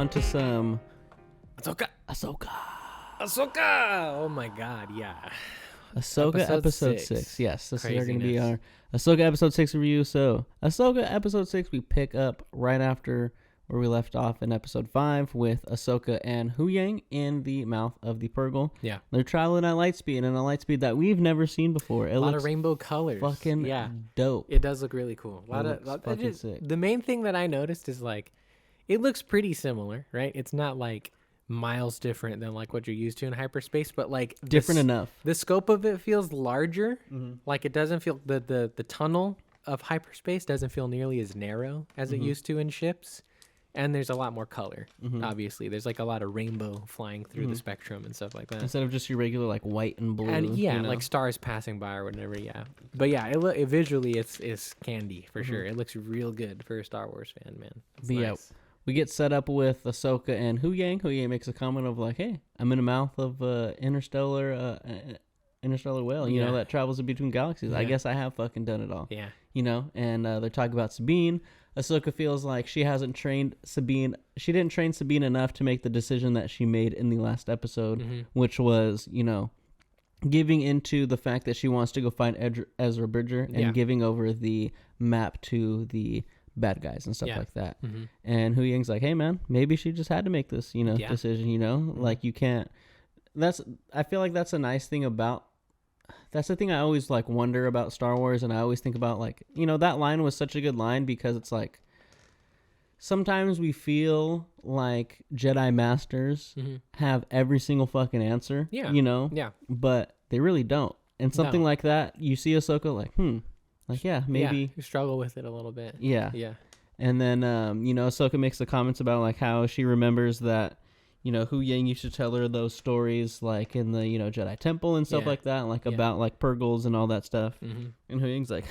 on to some Ahsoka. Ahsoka. Oh my God, yeah. Ahsoka episode 6. Yes, this is going to be Craziness. our Ahsoka episode 6 review. So, Ahsoka episode 6, we pick up right after where we left off in episode 5 with Ahsoka and Huyang in the mouth of the Purgle. Yeah. They're traveling at light speed, and a light speed that we've never seen before. It A lot looks of rainbow colors. fucking Yeah. dope. It does look really cool. Sick. The main thing that I noticed is like, it looks pretty similar, right? It's not like miles different than like what you're used to in hyperspace, but like Different enough. the scope of it feels larger. Mm-hmm. Like it doesn't feel the tunnel of hyperspace doesn't feel nearly as narrow as it used to in ships. And there's a lot more color, obviously. There's like a lot of rainbow flying through the spectrum and stuff like that. Instead of just your regular like white and blue. And yeah, you know? like stars passing by or whatever. Yeah, but yeah, it visually it's candy for sure. It looks real good for a Star Wars fan, man. It's But yeah, nice. we get set up with Ahsoka and Huyang. Huyang makes a comment of like, "Hey, I'm in the mouth of interstellar whale. You know Yeah. that travels in between galaxies. I Yeah. guess I have fucking done it all. Yeah, You know." And they're talking about Sabine. Ahsoka feels like she hasn't trained Sabine. She didn't train Sabine enough to make the decision that she made in the last episode, which was, you know, giving into the fact that she wants to go find Ezra Bridger and Yeah. giving over the map to the bad guys and stuff Yeah. like that. And Huyang's like, "Hey man, maybe she just had to make this, you know, Yeah. decision, you know? Like you can't I feel like that's a nice thing about that's the thing I always like wonder about Star Wars, and I always think about like, you know, that line was such a good line because it's like sometimes we feel like Jedi Masters have every single fucking answer, Yeah. you know, yeah, but they really don't. And something No. like that, you see Ahsoka like, like yeah, maybe, yeah. You struggle with it a little bit. yeah. Yeah, And then, you know, Ahsoka makes the comments about like how she remembers that, you know, Huyang used to tell her those stories like in the, you know, Jedi Temple and stuff Yeah. like that, like Yeah. about like Purgles and all that stuff. And Huyang's like,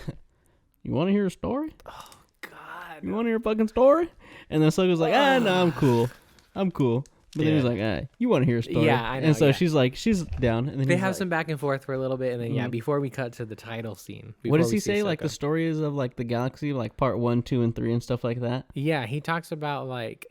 "You want to hear a story? God. You want to hear a fucking story?" And then Ahsoka's like, "No, I'm cool. I'm cool." But then he's Yeah. like, "You want to hear a story?" Yeah, I know, And so yeah. she's like, she's down. And then They he's have like, some back and forth for a little bit, and then yeah, before we cut to the title scene. what does before we he see say? Like the Ahsoka. stories of like the galaxy, like part 1, 2, and 3 and stuff like that. Yeah, he talks about like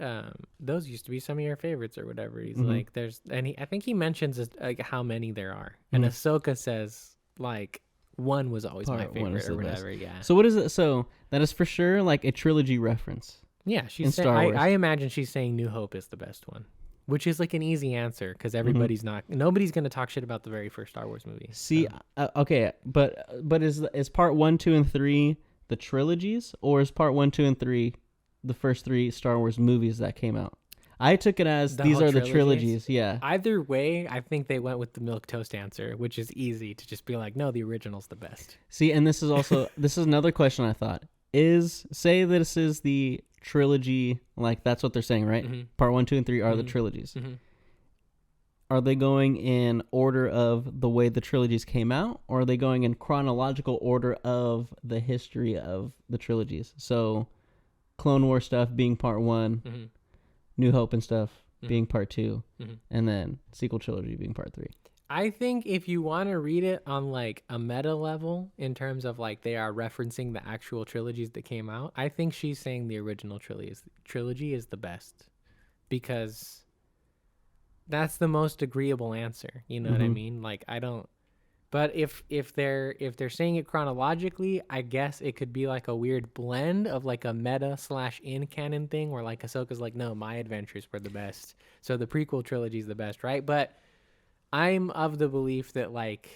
those used to be some of your favorites or whatever. He's like, I think he mentions like how many there are, and Ahsoka says like one was always my Part one is favorite or the best. whatever. Yeah, So what is it? So that is for sure like a trilogy reference. yeah. in She's Star Wars. I imagine she's saying New Hope is the best one, which is like an easy answer because everybody's nobody's gonna talk shit about the very first Star Wars movie. See, okay, but is part 1, 2, and 3 the trilogies, or is part 1, 2, and 3 the first 3 Star Wars movies that came out? I took it as The these whole are the trilogies? trilogies. Yeah. Either way, I think they went with the milk toast answer, which is easy to just be like, no, the original's the best. See, and this is also this is another question I thought. Say this is the trilogy, like that's what they're saying, right? Part 1, 2, and 3 are the trilogies. Are they going in order of the way the trilogies came out, or are they going in chronological order of the history of the trilogies? So, Clone War stuff being part 1, New Hope and stuff being part 2, and then sequel trilogy being part 3. I think if you want to read it on like a meta level in terms of like they are referencing the actual trilogies that came out, I think she's saying the original trilogy is the best because that's the most agreeable answer. You know what I mean? Like I don't. But if they're saying it chronologically, I guess it could be like a weird blend of like a meta / in canon thing where like Ahsoka's like, no, my adventures were the best, so the prequel trilogy is the best, right? But I'm of the belief that like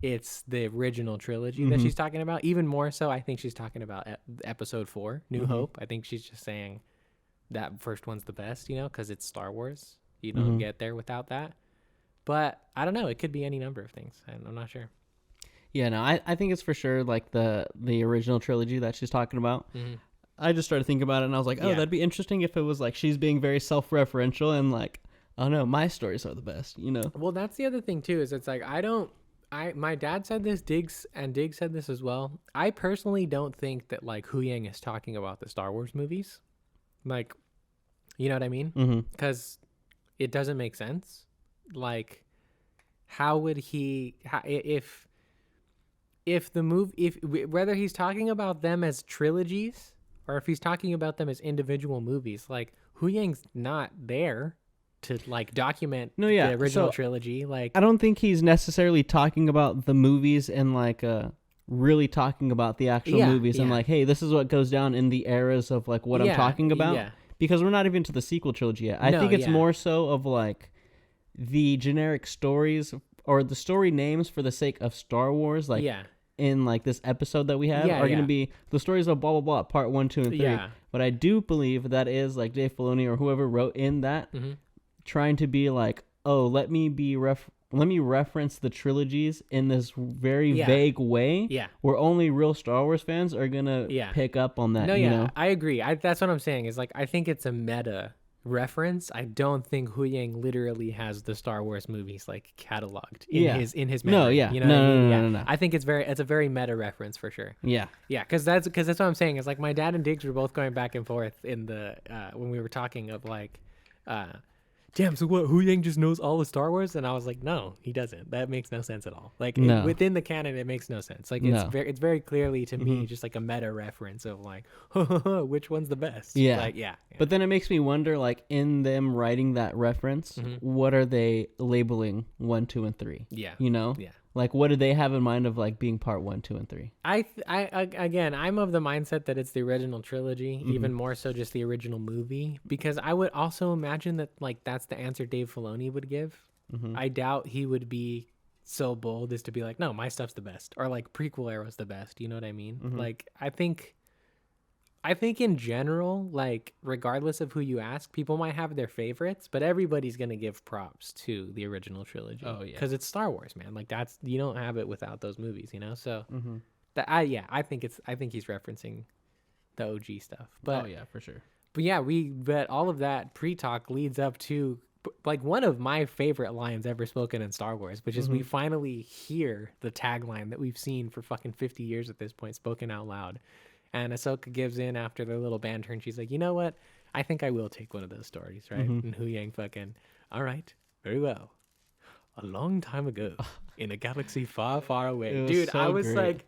it's the original trilogy that she's talking about. Even more so, I think she's talking about episode 4, New Hope. I think she's just saying that first one's the best, you know, because it's Star Wars. You don't get there without that. But I don't know. It could be any number of things. I'm not sure. Yeah, no, I think it's for sure like the original trilogy that she's talking about. I just started thinking about it, and I was like, oh, Yeah. that'd be interesting if it was like she's being very self-referential and like, oh no, my stories are the best, you know? Well, that's the other thing too. Is it's like my dad said this, Diggs said this as well. I personally don't think that like Huyang is talking about the Star Wars movies, like, you know what I mean? Because it doesn't make sense. Like, how would he? If the movie, whether he's talking about them as trilogies or if he's talking about them as individual movies, like Hu Yang's not there to like document the original trilogy. Like, I don't think he's necessarily talking about the movies and like really talking about the actual movies and like, hey, this is what goes down in the eras of like what I'm talking about, because we're not even to the sequel trilogy yet. I think it's more so of like the generic stories or the story names for the sake of Star Wars, like in like this episode that we have are going to be the stories of blah blah blah, part 1, 2, and 3. But I do believe that is like Dave Filoni or whoever wrote in that trying to be like, oh, let me reference the trilogies in this very vague way where only real Star Wars fans are gonna pick up on that. You know? I agree. That's what I'm saying is like, I think it's a meta reference. I don't think Hu Yang literally has the Star Wars movies like cataloged in his memory. No. I think it's a very meta reference for sure. Because that's what I'm saying is like, my dad and Diggs were both going back and forth in the when we were talking of like damn, so what, Hu Yang just knows all of Star Wars? And I was like, no, he doesn't. That makes no sense at all. Like, within the canon, it makes no sense. Like, it's very clearly, to me, just like a meta reference of like, which one's the best? Like, But then it makes me wonder, like, in them writing that reference, what are they labeling 1, 2, and 3? You know? Like, what did they have in mind of like being part 1, 2, and 3? Again, I'm of the mindset that it's the original trilogy, even more so just the original movie, because I would also imagine that like that's the answer Dave Filoni would give. I doubt he would be so bold as to be like, no, my stuff's the best, or like prequel era's the best. You know what I mean? Like, I think in general, like, regardless of who you ask, people might have their favorites, but everybody's going to give props to the original trilogy. Oh, yeah. Because it's Star Wars, man. Like, you don't have it without those movies, you know? So, I think he's referencing the OG stuff. But, oh, yeah, for sure. But all of that pre-talk leads up to, like, one of my favorite lines ever spoken in Star Wars, which is we finally hear the tagline that we've seen for fucking 50 years at this point, spoken out loud. And Ahsoka gives in after their little banter, and she's like, you know what? I think I will take one of those stories, right? And Hu Yang fucking, all right, very well. A long time ago, in a galaxy far, far away. Dude, so I was like,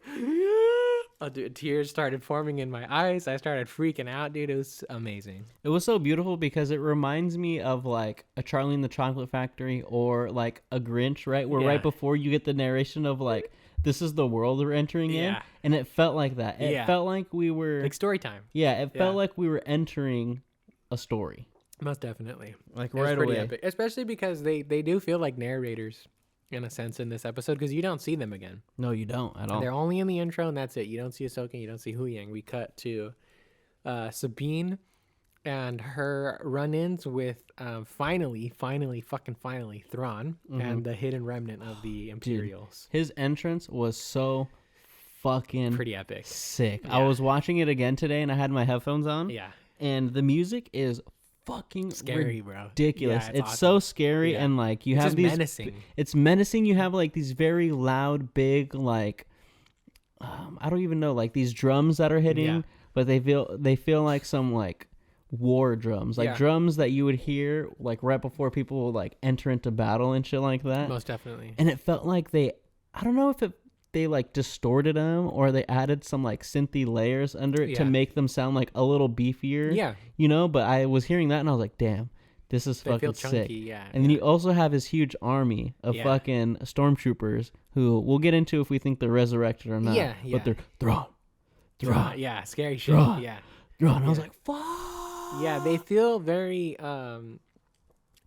oh, dude, tears started forming in my eyes. I started freaking out, dude. It was amazing. It was so beautiful because it reminds me of like a Charlie and the Chocolate Factory or like a Grinch, right? Where right before you get the narration of like, this is the world we're entering in. And it felt like that. It felt like we were... like story time. Yeah, it felt like we were entering a story. Most definitely. Like right away. Epic. Especially because they do feel like narrators in a sense in this episode, because you don't see them again. No, you don't at all. They're only in the intro and that's it. You don't see Ahsoka, you don't see Hu Yang. We cut to Sabine and her run-ins with finally Thrawn and the hidden remnant of the Imperials. Dude, his entrance was so fucking pretty epic, sick. I was watching it again today and I had my headphones on. And the music is fucking scary, bro. Ridiculous. It's awesome. So scary and like you have these menacing. It's menacing. You have like these very loud, big like I don't even know, like these drums that are hitting, but they feel like some like war drums, like drums that you would hear like right before people will like enter into battle and shit like that. Most definitely. And it felt like I don't know if they like distorted them or they added some like synthy layers under it to make them sound like a little beefier. You know, but I was hearing that and I was like, damn, this is fucking sick. And then you also have this huge army of fucking stormtroopers who we'll get into if we think they're resurrected or not. But they're Thrawn. Yeah, scary shit. Thrawn. I was like, fuck. Yeah, they feel very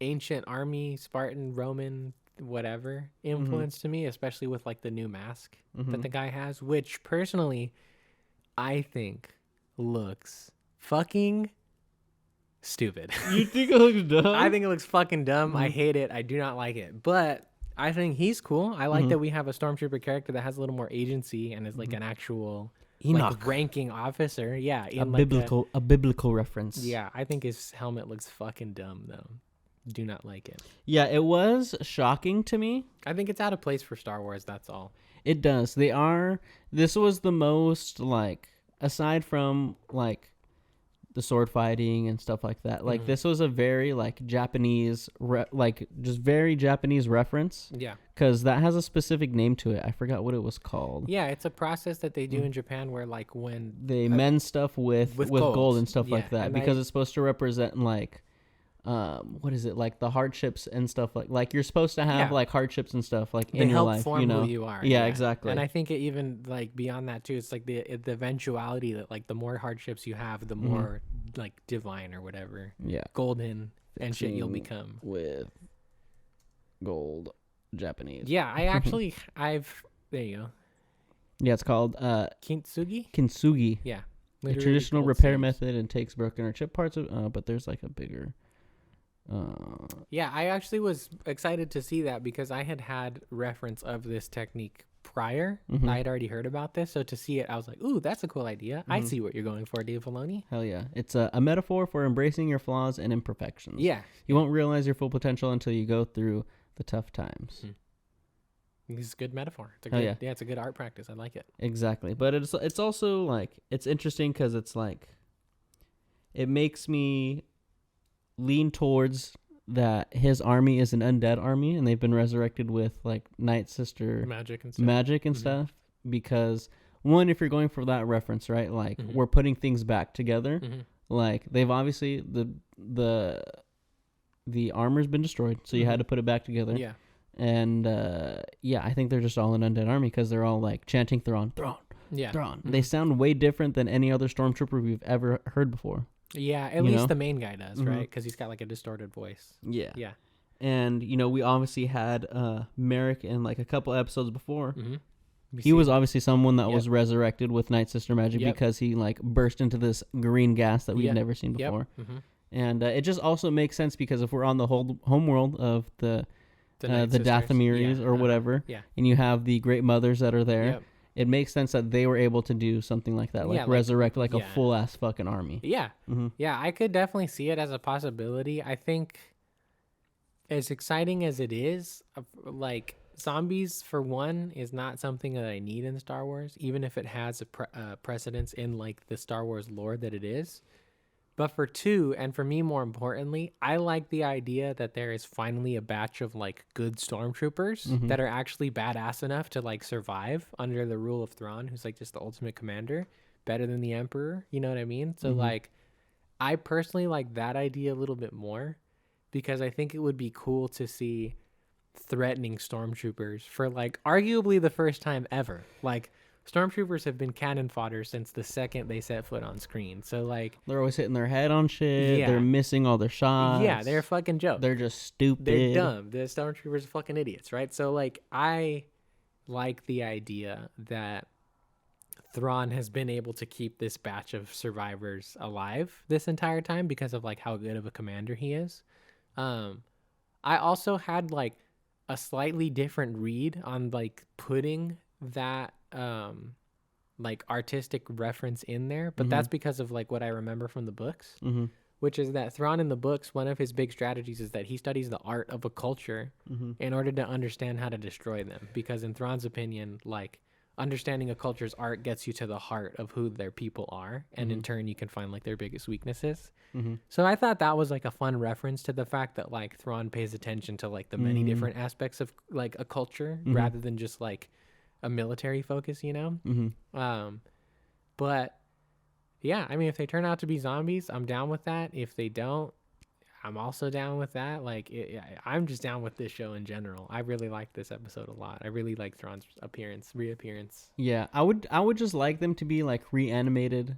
ancient army, Spartan, Roman, whatever influence to me, especially with like the new mask that the guy has, which personally I think looks fucking stupid. You think it looks dumb? I think it looks fucking dumb. I hate it. I do not like it. But I think he's cool. I like that we have a stormtrooper character that has a little more agency and is like an actual like ranking officer. Yeah, a biblical reference. Yeah, I think his helmet looks fucking dumb though. Do not like it. Yeah, it was shocking to me. I think it's out of place for Star Wars, that's all. It does. This was the most like, aside from like the sword fighting and stuff like that. Like this was a very like Japanese, just very Japanese reference. Yeah. Because that has a specific name to it. I forgot what it was called. Yeah, it's a process that they do in Japan where like when they mend stuff with gold and stuff like that because it's supposed to represent like what is it, like the hardships and stuff like you're supposed to have like hardships and stuff like in your life, form who you are. Yeah, exactly. And I think it even like beyond that too, it's like the eventuality that like the more hardships you have, the more like divine or whatever, golden and shit you'll become with gold. Japanese. Yeah, I actually there you go. Yeah, it's called kintsugi. Yeah, a traditional repair method and takes broken or chipped parts of but there's like a bigger yeah, I actually was excited to see that because I had reference of this technique prior. I had already heard about this, so to see it I was like, ooh, that's a cool idea. I see what you're going for, Dave Filoni. Hell yeah. It's a metaphor for embracing your flaws and imperfections. Yeah, you won't realize your full potential until you go through the tough times. This is a good metaphor. It's a good, it's a good art practice. I like it. Exactly. But it's also like, it's interesting because it's like, it makes me lean towards that his army is an undead army and they've been resurrected with like Night Sister magic and stuff. Because one, if you're going for that reference, right? Like we're putting things back together. Like they've obviously the armor's been destroyed, so you had to put it back together. Yeah. And I think they're just all an undead army because they're all like chanting Thrawn. They sound way different than any other stormtrooper we've ever heard before. Yeah, at least the main guy does, right? Because he's got like a distorted voice. Yeah. And we obviously had Merrick in like a couple episodes before. He was obviously someone that was resurrected with Night Sister magic because he like burst into this green gas that we've never seen before. And it just also makes sense because if we're on the whole home world of the Dathomiri's or whatever, and you have the Great Mothers that are there, it makes sense that they were able to do something like that, like resurrect like a full ass fucking army. Yeah. Yeah, I could definitely see it as a possibility. I think as exciting as it is, like zombies for one is not something that I need in Star Wars, even if it has a precedence in like the Star Wars lore that it is. But for two, and for me more importantly, I like the idea that there is finally a batch of like good stormtroopers that are actually badass enough to like survive under the rule of Thrawn, who's like just the ultimate commander, better than the Emperor. You know what I mean? So like, I personally like that idea a little bit more because I think it would be cool to see threatening stormtroopers for like arguably the first time ever. Like, stormtroopers have been cannon fodder since the second they set foot on screen. So like they're always hitting their head on shit. Yeah. They're missing all their shots. Yeah, they're a fucking joke. They're just stupid. They're dumb. The stormtroopers are fucking idiots, right? So like I like the idea that Thrawn has been able to keep this batch of survivors alive this entire time because of like how good of a commander he is. I also had like a slightly different read on like putting that like artistic reference in there, but that's because of like what I remember from the books, which is that Thrawn in the books, one of his big strategies is that he studies the art of a culture in order to understand how to destroy them, because in Thrawn's opinion, like understanding a culture's art gets you to the heart of who their people are, and in turn you can find like their biggest weaknesses. So I thought that was like a fun reference to the fact that like Thrawn pays attention to like the many different aspects of like a culture rather than just like a military focus, you know? But yeah, I mean, if they turn out to be zombies, I'm down with that. If they don't, I'm also down with that. Like, I'm just down with this show in general. I really like this episode a lot. I really like Thrawn's reappearance. Yeah, I would just like them to be like reanimated,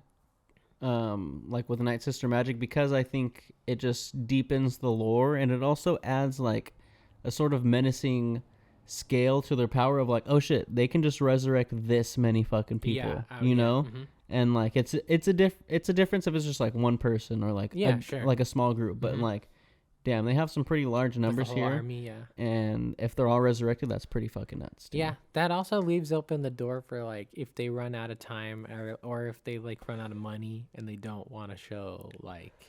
like with Night Sister magic, because I think it just deepens the lore, and it also adds like a sort of menacing scale to their power of like, oh shit, they can just resurrect this many fucking people, you know? And like it's a difference if it's just like one person or like like a small group, but like, damn, they have some pretty large numbers here. Army, and if they're all resurrected, that's pretty fucking nuts. Dude. Yeah, that also leaves open the door for like if they run out of time or if they like run out of money and they don't want to show like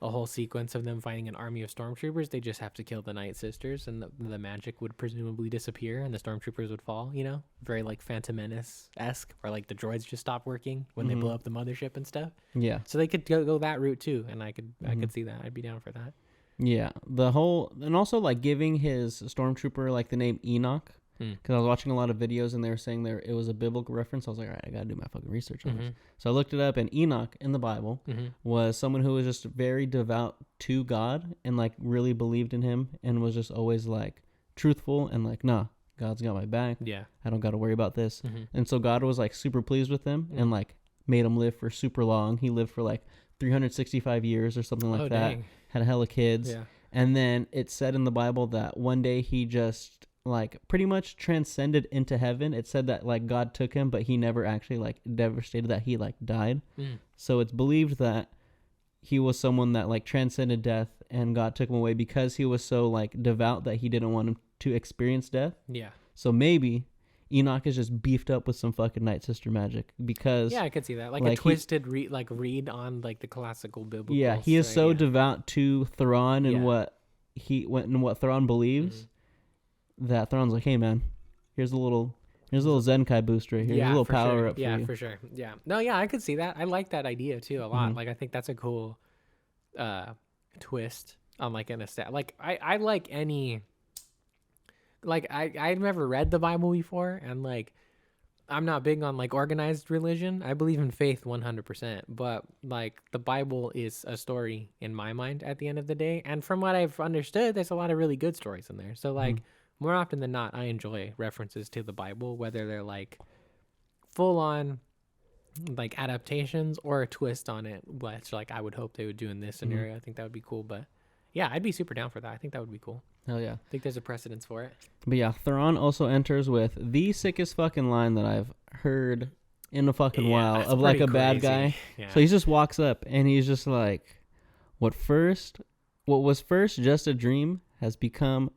a whole sequence of them fighting an army of stormtroopers. They just have to kill the Night Sisters, and the magic would presumably disappear, and the stormtroopers would fall. You know, very like Phantom Menace-esque, where like the droids just stop working when they blow up the mothership and stuff. Yeah. So they could go that route too, and I could see that. I'd be down for that. Yeah, and also like giving his stormtrooper like the name Enoch, because I was watching a lot of videos and they were saying it was a biblical reference. I was like, all right, I gotta do my fucking research on this. So I looked it up, and Enoch in the Bible was someone who was just very devout to God and like really believed in him and was just always like truthful and like, nah, God's got my back. Yeah, I don't got to worry about this. And so God was like super pleased with him and like made him live for super long. He lived for like 365 years or something like that. Dang. Had a hella kids. Yeah. And then it said in the Bible that one day he just like pretty much transcended into heaven. It said that like God took him, but he never actually like devastated that he like died. So it's believed that he was someone that like transcended death and God took him away because he was so like devout that he didn't want him to experience death. Yeah. So maybe Enoch is just beefed up with some fucking Night Sister magic because I could see that, like a twisted read on like the classical biblical. Yeah, he is so devout to Thrawn and what Thrawn believes that Thrawn's like, hey man, here's a little Zenkai boost right here. Here's a little power up for you. Yeah, for sure. Yeah, no, yeah, I could see that. I like that idea too a lot. Like I think that's a cool twist on like an estate. Like I like any. Like I've never read the Bible before, and like I'm not big on like organized religion. I believe in faith 100%, but like the Bible is a story in my mind at the end of the day. And from what I've understood, there's a lot of really good stories in there. So like more often than not, I enjoy references to the Bible, whether they're like full on like adaptations or a twist on it, which like I would hope they would do in this scenario. I think that would be cool. But yeah, I'd be super down for that. I think that would be cool. Hell yeah. I think there's a precedence for it. But yeah, Thrawn also enters with the sickest fucking line that I've heard in a fucking while of like a bad guy. Yeah. So he just walks up and he's just like, what was first just a dream has become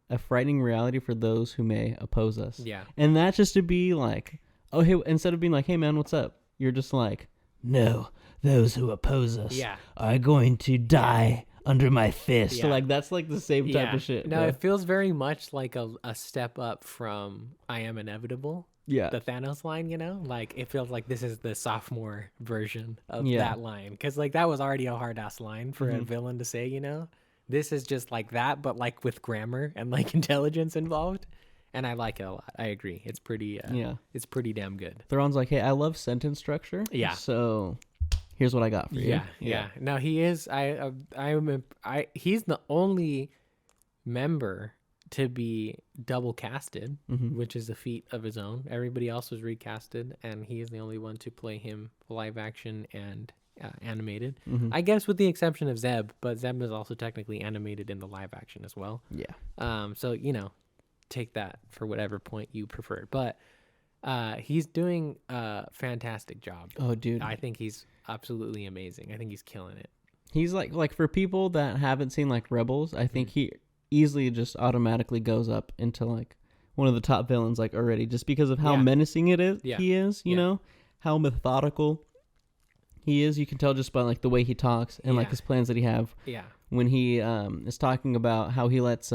a frightening reality for those who may oppose us. Yeah. And that's just to be like, oh, hey, instead of being like, hey man, what's up? You're just like, no, those who oppose us are going to die under my fist. Yeah. So like that's like the same type of shit. No, it feels very much like a step up from I Am Inevitable. Yeah. The Thanos line, you know? Like it feels like this is the sophomore version of that line. Cause like that was already a hard ass line for a villain to say, you know? This is just like that, but like with grammar and like intelligence involved. And I like it a lot. I agree. It's pretty it's pretty damn good. Thrawn's like, hey, I love sentence structure. Yeah. So here's what I got for you. Yeah. No, he is. He's the only member to be double casted, which is a feat of his own. Everybody else was recasted, and he is the only one to play him live action and animated. I guess with the exception of Zeb, but Zeb is also technically animated in the live action as well. Yeah. So take that for whatever point you prefer, but he's doing a fantastic job. Oh, dude. I think he's absolutely amazing. I think he's killing it. He's like for people that haven't seen like Rebels, I think he easily just automatically goes up into like one of the top villains like already just because of how menacing it is. He is, you know, how methodical he is. You can tell just by like the way he talks and like his plans that he have. Yeah. When he is talking about how he lets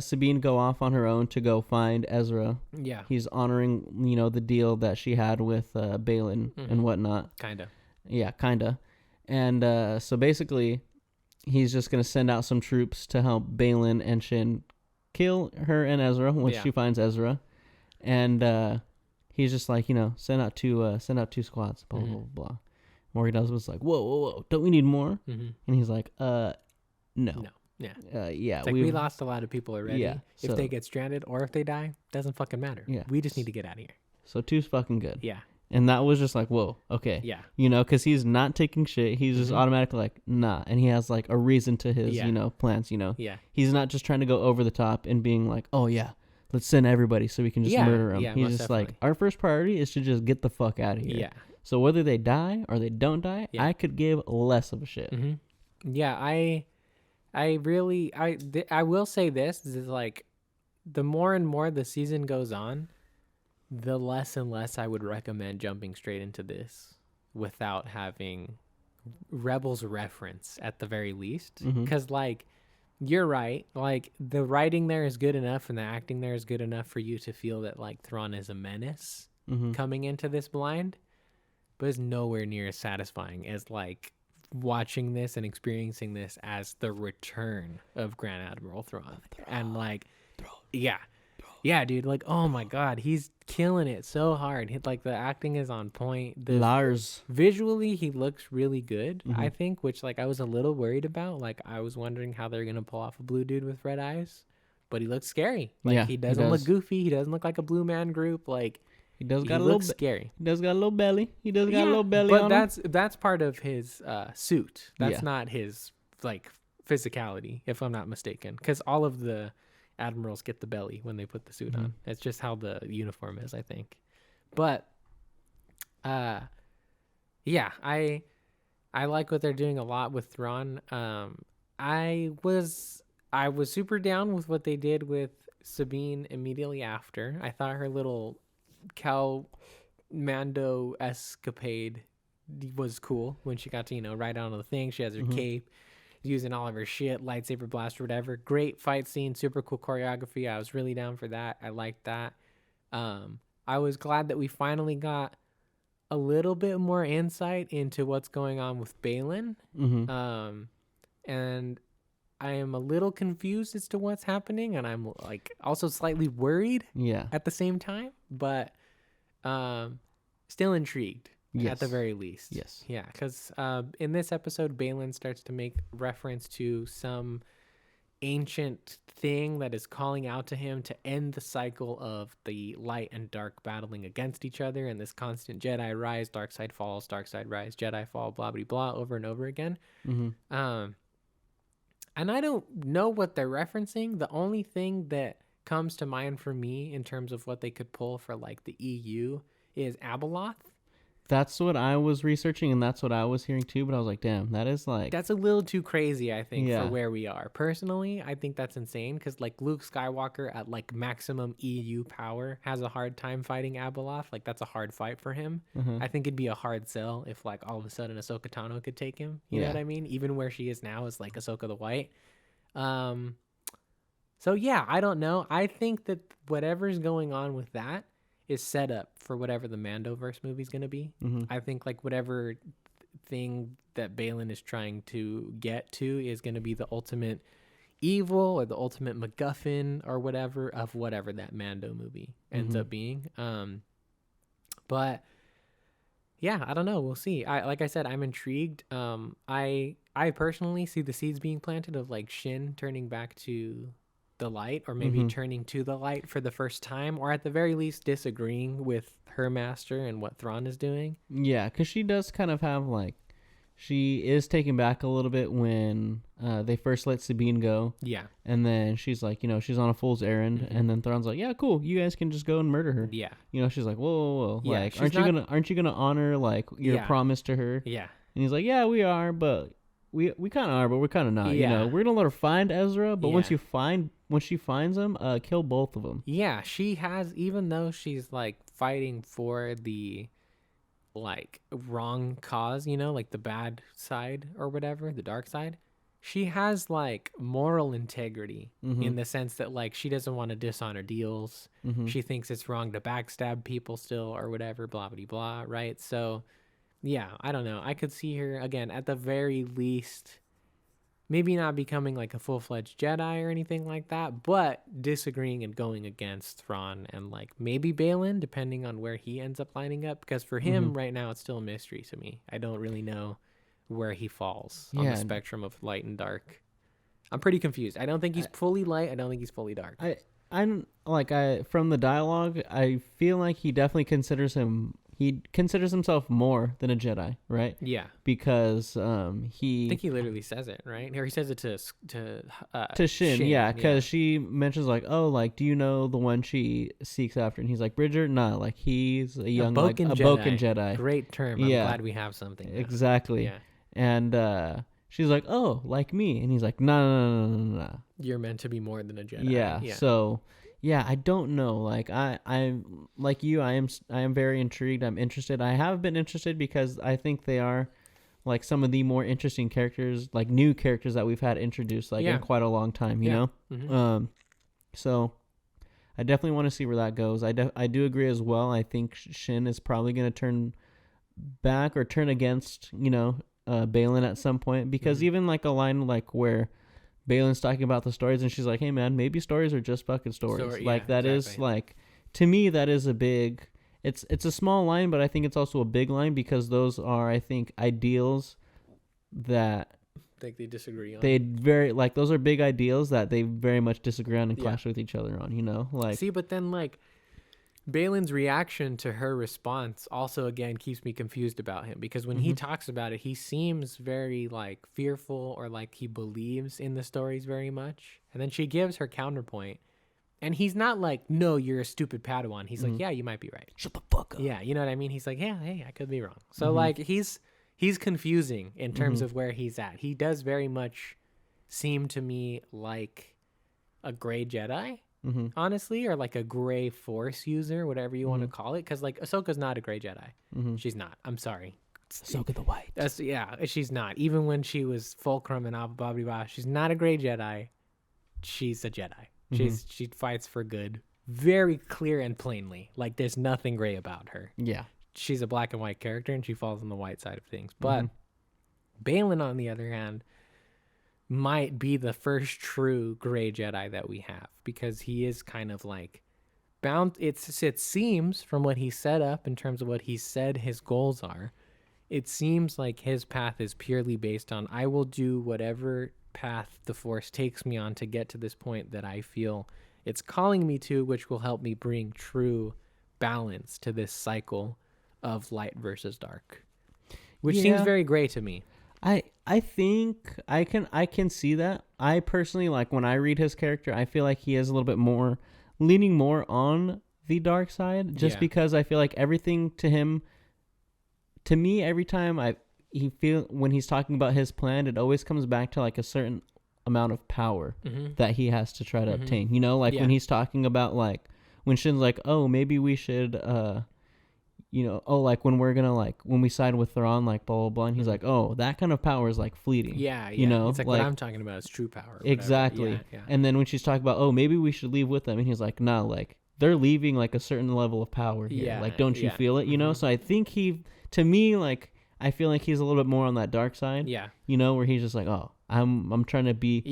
Sabine go off on her own to go find Ezra. Yeah. He's honoring, the deal that she had with Balin and whatnot. Kinda. Yeah, kinda. And so basically, he's just going to send out some troops to help Balin and Shin kill her and Ezra once she finds Ezra. And he's just like, send out two squads, blah, blah, blah. Morgan was like, whoa, don't we need more? And he's like, no. Yeah. Yeah. We lost a lot of people already. Yeah. If they get stranded or if they die, doesn't fucking matter. Yeah. We just need to get out of here. So two's fucking good. Yeah. And that was just like, whoa, okay. Yeah. Because he's not taking shit. He's just automatically like, nah. And he has like a reason to his, plans, Yeah. He's not just trying to go over the top and being like, oh, yeah, let's send everybody so we can just murder them. Yeah, he's just definitely. like, our first priority is to just get the fuck out of here. Yeah. So whether they die or they don't die, I could give less of a shit. Yeah, I will say this is like the more and more the season goes on, the less and less I would recommend jumping straight into this without having Rebels reference at the very least. Mhm. Because, like, you're right. Like, the writing there is good enough and the acting there is good enough for you to feel that, like, Thrawn is a menace Mhm. coming into this blind, but it's nowhere near as satisfying as, like, watching this and experiencing this as the return of Grand Admiral Thrawn. And, like, yeah. Yeah, dude. Like, oh my God, he's killing it so hard. Like, the acting is on point. Lars. Visually, he looks really good, Mhm. I think, which, like, I was a little worried about. Like, I was wondering how they're going to pull off a blue dude with red eyes, but he looks scary. Like, Yeah, he he doesn't look does. goofy. He doesn't look like a blue man group. Like, He does he got a little looks scary. He does got a little belly. He does got a Yeah, little belly but on him. that's part of his suit. That's Yeah. not his, like, physicality, if I'm not mistaken, because all of the admirals get the belly when they put the suit on. It's just how the uniform is, I think. But yeah, I like what they're doing a lot with Thrawn. I was super down with what they did with Sabine immediately after. I thought her little cow Mando escapade was cool when she got to, ride on the thing. She has her cape, using all of her shit, lightsaber blast or whatever. Great fight scene, super cool choreography. I was really down for that. I liked that. I was glad that we finally got a little bit more insight into what's going on with Balin. And I am a little confused as to what's happening, and I'm, like, also slightly worried at the same time, but still intrigued. At the very least. Yes. Yeah, because in this episode, Balin starts to make reference to some ancient thing that is calling out to him to end the cycle of the light and dark battling against each other, and this constant Jedi rise, dark side falls, dark side rise, Jedi fall, blah, blah, blah, over and over again. And I don't know what they're referencing. The only thing that comes to mind for me in terms of what they could pull for, like, the EU is Abeloth. That's what I was researching, and that's what I was hearing too. But I was like, "Damn, that is like that's a little too crazy." I think for where we are. Personally, I think that's insane because, like, Luke Skywalker at, like, maximum EU power has a hard time fighting Abeloth. Like, that's a hard fight for him. I think it'd be a hard sell if, like, all of a sudden Ahsoka Tano could take him. You know what I mean? Even where she is now is, like, Ahsoka the White. So yeah, I don't know. I think that whatever's going on with that is set up for whatever the Mandoverse movie is going to be. I think, like, whatever thing that Balin is trying to get to is going to be the ultimate evil or the ultimate MacGuffin or whatever of whatever that Mando movie ends up being. But yeah, I don't know. We'll see. Like I said, I'm intrigued. I personally see the seeds being planted of, like, Shin turning back to the light, or maybe turning to the light for the first time, or at the very least disagreeing with her master and what Thrawn is doing. Yeah, because she does kind of have, like, she is taken back a little bit when they first let Sabine go. Yeah. And then she's like, she's on a fool's errand, and then Thrawn's like, "Yeah, cool, you guys can just go and murder her." Yeah. She's like, "Whoa. Yeah, like, she's aren't you gonna honor, like, your promise to her?" Yeah. And he's like, "Yeah, we are, but we kind of are, but we're kind of not. Yeah. We're gonna let her find Ezra, but when she finds him, kill both of them." Yeah, she has, even though she's, like, fighting for the, like, wrong cause, like the bad side or whatever, the dark side, she has, like, moral integrity in the sense that, like, she doesn't want to dishonor deals. She thinks it's wrong to backstab people still or whatever, blah, blah, blah, right? So yeah, I don't know. I could see her, again, at the very least, maybe not becoming, like, a full-fledged Jedi or anything like that, but disagreeing and going against Thrawn and, like, maybe Balin, depending on where he ends up lining up. Because for him, right now, it's still a mystery to me. I don't really know where he falls on the spectrum of light and dark. I'm pretty confused. I don't think he's fully light. I don't think he's fully dark. I'm like, from the dialogue, I feel like he definitely considers himself more than a Jedi, right? Yeah. Because I think he literally says it, right? Or he says it to Shin, yeah, because she mentions, like, "Oh, like, do you know the one she seeks after?" And he's like, "Bridger, nah, like, he's a young, a Boken Jedi. Great term. I'm glad we have something now. Exactly. Yeah. And she's like, "Oh, like me," and he's like, "No. You're meant to be more than a Jedi." Yeah. So, yeah, I don't know. Like, I'm like you. I am very intrigued. I'm interested. I have been interested because I think they are like some of the more interesting characters, like new characters that we've had introduced like in quite a long time, you know? Mm-hmm. So I definitely want to see where that goes. I do agree as well. I think Shin is probably going to turn back or turn against, Balin at some point, because even like a line like where Balin's talking about the stories and she's like, hey man, maybe stories are just fucking stories. That exactly. Is like, to me, that is a big, it's a small line, but I think it's also a big line because those are, I think, ideals that I think they disagree on. Those are big ideals that they very much disagree on and clash with each other on, like. See, but then like Balin's reaction to her response also again keeps me confused about him, because when he talks about it, he seems very like fearful or like he believes in the stories very much. And then she gives her counterpoint and he's not like, no, you're a stupid Padawan. He's like, yeah, you might be right. Shut the fuck up. Yeah. You know what I mean? He's like, yeah, hey, I could be wrong. So like he's confusing in terms of where he's at. He does very much seem to me like a gray Jedi. Honestly, or like a gray force user, whatever you want to call it, because like Ahsoka's not a gray Jedi. She's not. I'm sorry. Ahsoka the White. She's not. Even when she was Fulcrum and Abba, she's not a gray Jedi. She's a Jedi. She fights for good, very clear and plainly. Like there's nothing gray about her. Yeah, she's a black and white character, and she falls on the white side of things. But Balin, on the other hand, might be the first true gray Jedi that we have, because he is kind of like bound. It seems from what he set up in terms of what he said his goals are, it seems like his path is purely based on, I will do whatever path the Force takes me on to get to this point that I feel it's calling me to, which will help me bring true balance to this cycle of light versus dark, which seems very gray to me. I think I can see that. I personally, like, when I read his character, I feel like he is a little bit more leaning more on the dark side, just because I feel like everything to me, every time when he's talking about his plan, it always comes back to like a certain amount of power that he has to try to obtain. When he's talking about like when Shin's like, oh, maybe we should like when we're gonna like when we side with Thrawn, like blah blah blah, and he's like, oh, that kind of power is like fleeting. It's like what I'm talking about is true power. Exactly. And then when she's talking about, oh, maybe we should leave with them, and he's like, no, like they're leaving like a certain level of power here. Like, don't you feel it? So I think to me, like, I feel like he's a little bit more on that dark side. Where he's just like, oh, I'm trying to be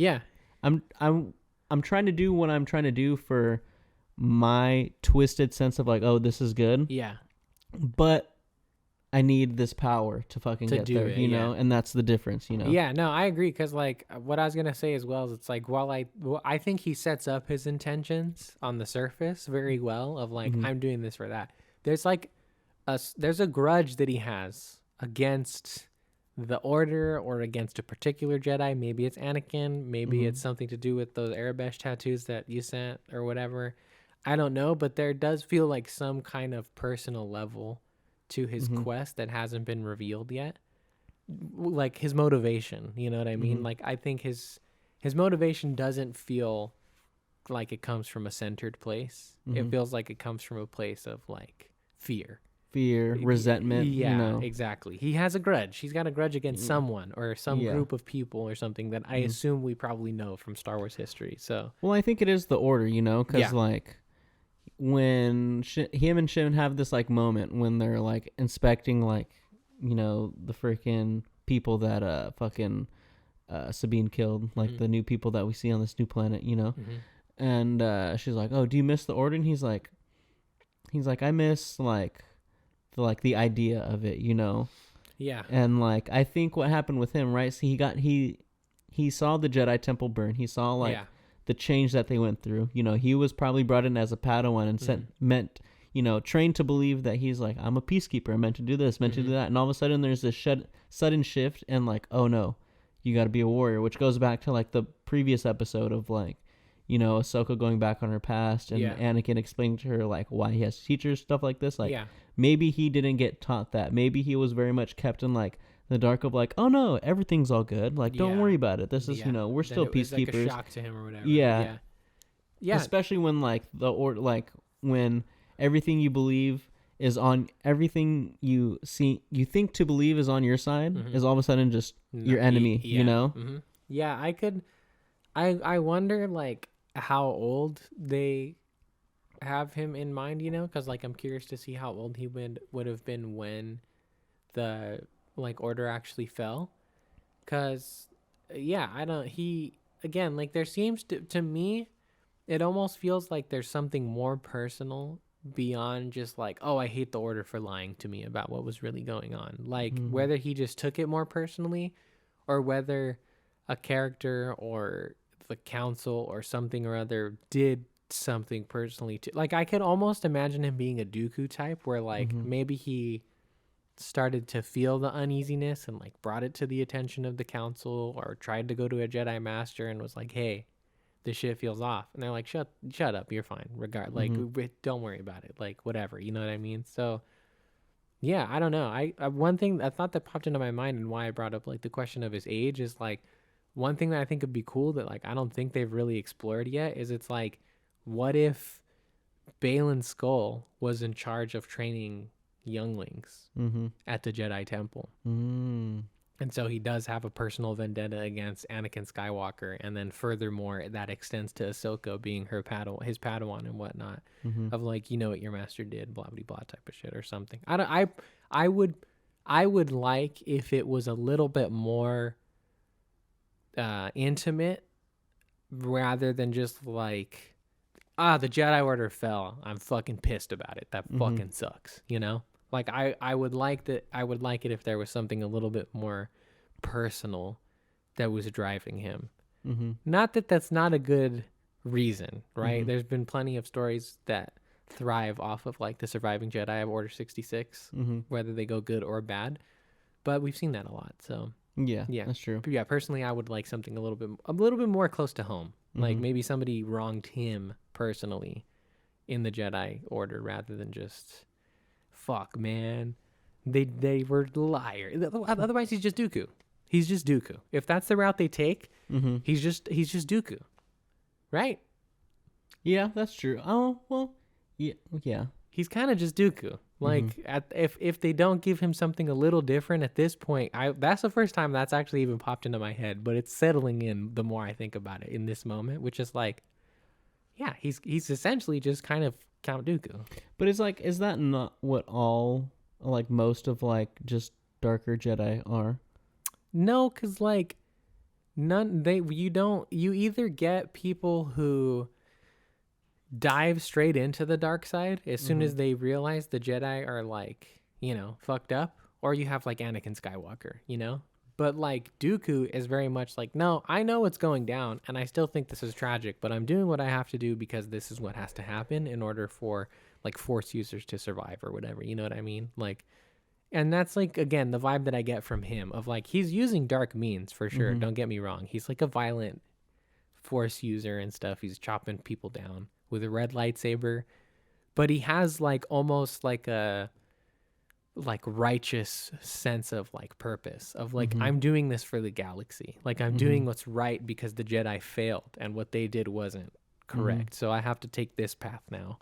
I'm trying to do what I'm trying to do for my twisted sense of like, oh, this is good. But I need this power to fucking get there, you know? And that's the difference, Yeah, no, I agree. Because, like, what I was going to say as well is it's like, I think he sets up his intentions on the surface very well of, like, I'm doing this for that. There's, like, there's a grudge that he has against the Order or against a particular Jedi. Maybe it's Anakin. Maybe it's something to do with those Arabesh tattoos that you sent or whatever. I don't know, but there does feel like some kind of personal level to his quest that hasn't been revealed yet. Like his motivation, you know what I mean? Like I think his motivation doesn't feel like it comes from a centered place. It feels like it comes from a place of like fear, resentment. Yeah, exactly. He has a grudge. He's got a grudge against someone or some group of people or something that I assume we probably know from Star Wars history. So, well, I think it is the Order, because like when him and Shin have this like moment when they're like inspecting like the freaking people that fucking Sabine killed, like the new people that we see on this new planet, and she's like, oh, do you miss the Order? And he's like I miss like the idea of it, and like I think what happened with him, right? So he saw the Jedi Temple burn. He saw like the change that they went through. He was probably brought in as a Padawan and trained to believe that he's like, I'm a peacekeeper. I'm meant to do this, meant to do that. And all of a sudden there's this sudden shift and like, oh no, you got to be a warrior, which goes back to like the previous episode of like, Ahsoka going back on her past and Anakin explaining to her like why he has to teach her stuff like this. Like maybe he didn't get taught that. Maybe he was very much kept in like the dark of like, oh no, everything's all good. Like, don't worry about it. This is, we're still peacekeepers. Like a shock to him or whatever. Yeah. Especially when like when everything you believe is on everything you see, you think to believe is on your side, is all of a sudden just your enemy. Yeah. You know? Yeah, I could. I wonder like how old they have him in mind, you know, because like I'm curious to see how old he would have been when the like order actually fell. Because yeah, I don't. He again like there seems to me, it almost feels like there's something more personal beyond just like, oh, I hate the order for lying to me about what was really going on. Like whether he just took it more personally, or whether a character or the council or something or other did something personally to, like, I could almost imagine him being a Dooku type where like maybe he started to feel the uneasiness and like brought it to the attention of the council, or tried to go to a Jedi master and was like, hey, this shit feels off, and they're like, shut up, you're fine, like don't worry about it, like whatever, you know what I mean? So yeah, I don't know. I one thing I thought that popped into my mind and why I brought up like the question of his age is like, one thing that I think would be cool that like I don't think they've really explored yet is it's like, what if Baylan Skoll was in charge of training younglings at the Jedi Temple? And so he does have a personal vendetta against Anakin Skywalker, and then furthermore, that extends to Ahsoka being his Padawan and whatnot, of like, you know what your master did, blah blah blah type of shit or something. I would like if it was a little bit more intimate, rather than just like, the Jedi Order fell, I'm fucking pissed about it, that fucking sucks, you know? Like I would like that. I would like it if there was something a little bit more personal that was driving him. Not that that's not a good reason, right? There's been plenty of stories that thrive off of like the surviving Jedi of Order 66, whether they go good or bad. But we've seen that a lot. So yeah, that's true. But yeah, personally, I would like something a little bit more close to home. Like maybe somebody wronged him personally in the Jedi Order, rather than just, fuck, man, they were liars. Otherwise, he's just Dooku. He's just Dooku. If that's the route they take, he's just Dooku, right? Yeah, that's true. Oh well, yeah. He's kind of just Dooku. Like if they don't give him something a little different at this point, that's the first time that's actually even popped into my head. But it's settling in the more I think about it in this moment, which is like, yeah, he's essentially just kind of Count Dooku. But it's like, is that not what all, like, most of like just darker Jedi are? No, because like you either get people who dive straight into the dark side as soon as they realize the Jedi are like, you know, fucked up, or you have like Anakin Skywalker, you know? But like Dooku is very much like, no, I know what's going down and I still think this is tragic, but I'm doing what I have to do because this is what has to happen in order for like Force users to survive or whatever, you know what I mean? Like, and that's like, again, the vibe that I get from him of like, he's using dark means for sure. Don't get me wrong. He's like a violent Force user and stuff. He's chopping people down with a red lightsaber, but he has like almost like a like righteous sense of like purpose of like, I'm doing this for the galaxy. Like I'm doing what's right because the Jedi failed and what they did wasn't correct. So I have to take this path now,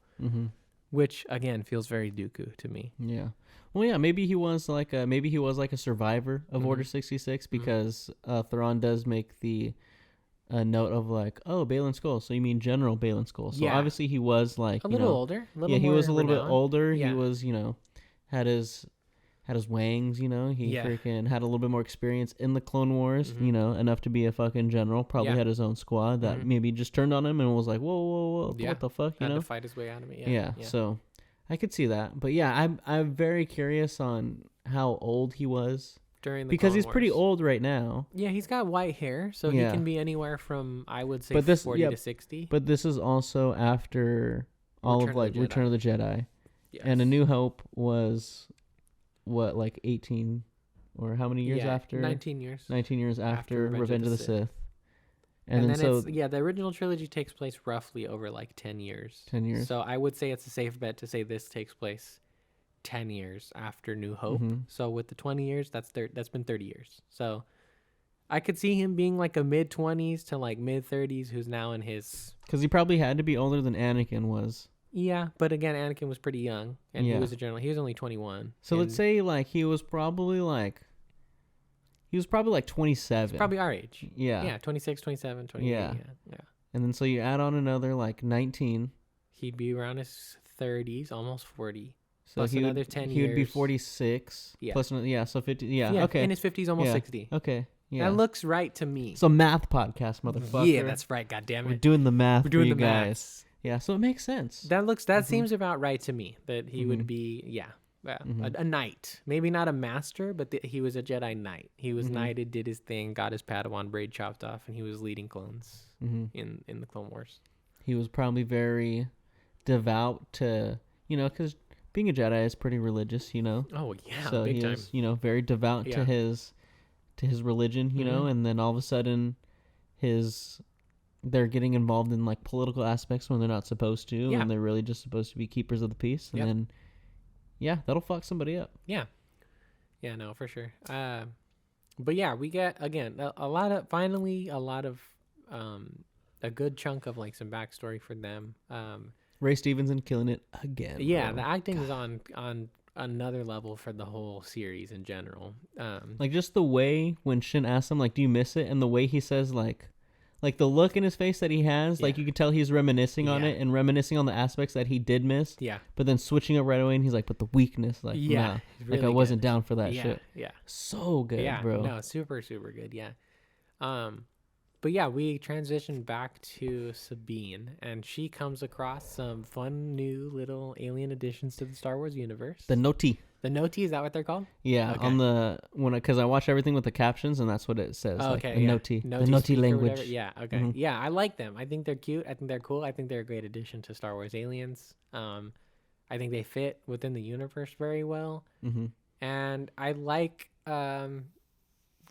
which again feels very Dooku to me. Yeah. Well, yeah, maybe he was like a survivor of Order 66 because Thrawn does make the note of like, oh, Baylan Skoll. So you mean General Baylan Skoll? So obviously he was like a little older. He was a little bit older. Yeah. He was, had his wangs. He freaking had a little bit more experience in the Clone Wars. Enough to be a fucking general. Probably had his own squad that maybe just turned on him and was like, whoa, what the fuck? Had to fight his way out of it. Yeah. So I could see that, but yeah, I'm very curious on how old he was. Because he's pretty old right now. Yeah, he's got white hair, so he can be anywhere from, I would say, 40 to 60. But this is also after all of like Return of the Jedi. Yes. And A New Hope was, what, like 18 or how many years after? 19 years. 19 years after Revenge of the Sith. And then so the original trilogy takes place roughly over like 10 years. 10 years. So I would say it's a safe bet to say this takes place 10 years after New Hope. So with the 20 years, that's been 30 years. So I could see him being like a mid-20s to like mid-30s who's now in his... Because he probably had to be older than Anakin was Yeah, but again, Anakin was pretty young, and he Yeah. was a general. He was only 21. So and let's say like he was probably like 27. probably our age. Yeah. Yeah, 26, 27, 28. Yeah. Yeah. And then so you add on another like 19. He'd be around his 30s, almost 40. So Plus another 10 he would be years. 46. Yeah. Plus yeah, so 50. Yeah. Okay. In his 50s, almost Yeah. 60. Okay. Yeah. That looks right to me. It's a math podcast, motherfucker. Yeah, that's right. God damn We're it. doing the math We're doing for you the guys. maths. Yeah, so it makes sense. That seems about right to me. That he would be a knight. Maybe not a master, but he was a Jedi knight. He was knighted, did his thing, got his Padawan braid chopped off, and he was leading clones in the Clone Wars. He was probably very devout to, because being a Jedi is pretty religious, Oh yeah, so big he time. was, very devout to his religion, and then all of a sudden they're getting involved in like political aspects when they're not supposed to, and they're really just supposed to be keepers of the peace, and then that'll fuck somebody up. Yeah, no, for sure. But yeah, we get again a lot of a good chunk of like some backstory for them. Ray Stevenson killing it again. Yeah, bro. the acting is on another level for the whole series in general. Like just the way when Shin asks him like, "Do you miss it?" and the way he says like the look in his face that he has, like you can tell he's reminiscing on it and reminiscing on the aspects that he did miss. Yeah. But then switching up right away, and he's like, "But the weakness, like, nah, really like I wasn't down for that shit." Yeah. So good, bro. No, super, super good. Yeah. But yeah, we transition back to Sabine, and she comes across some fun new little alien additions to the Star Wars universe. The Noti. The Noti, is that what they're called? Yeah, Okay. because I watch everything with the captions, and that's what it says. Oh, like, okay, the Noti, the Noti speak or language. whatever. Yeah, okay. Yeah, I like them. I think they're cute. I think they're cool. I think they're a great addition to Star Wars aliens. I think they fit within the universe very well. And I like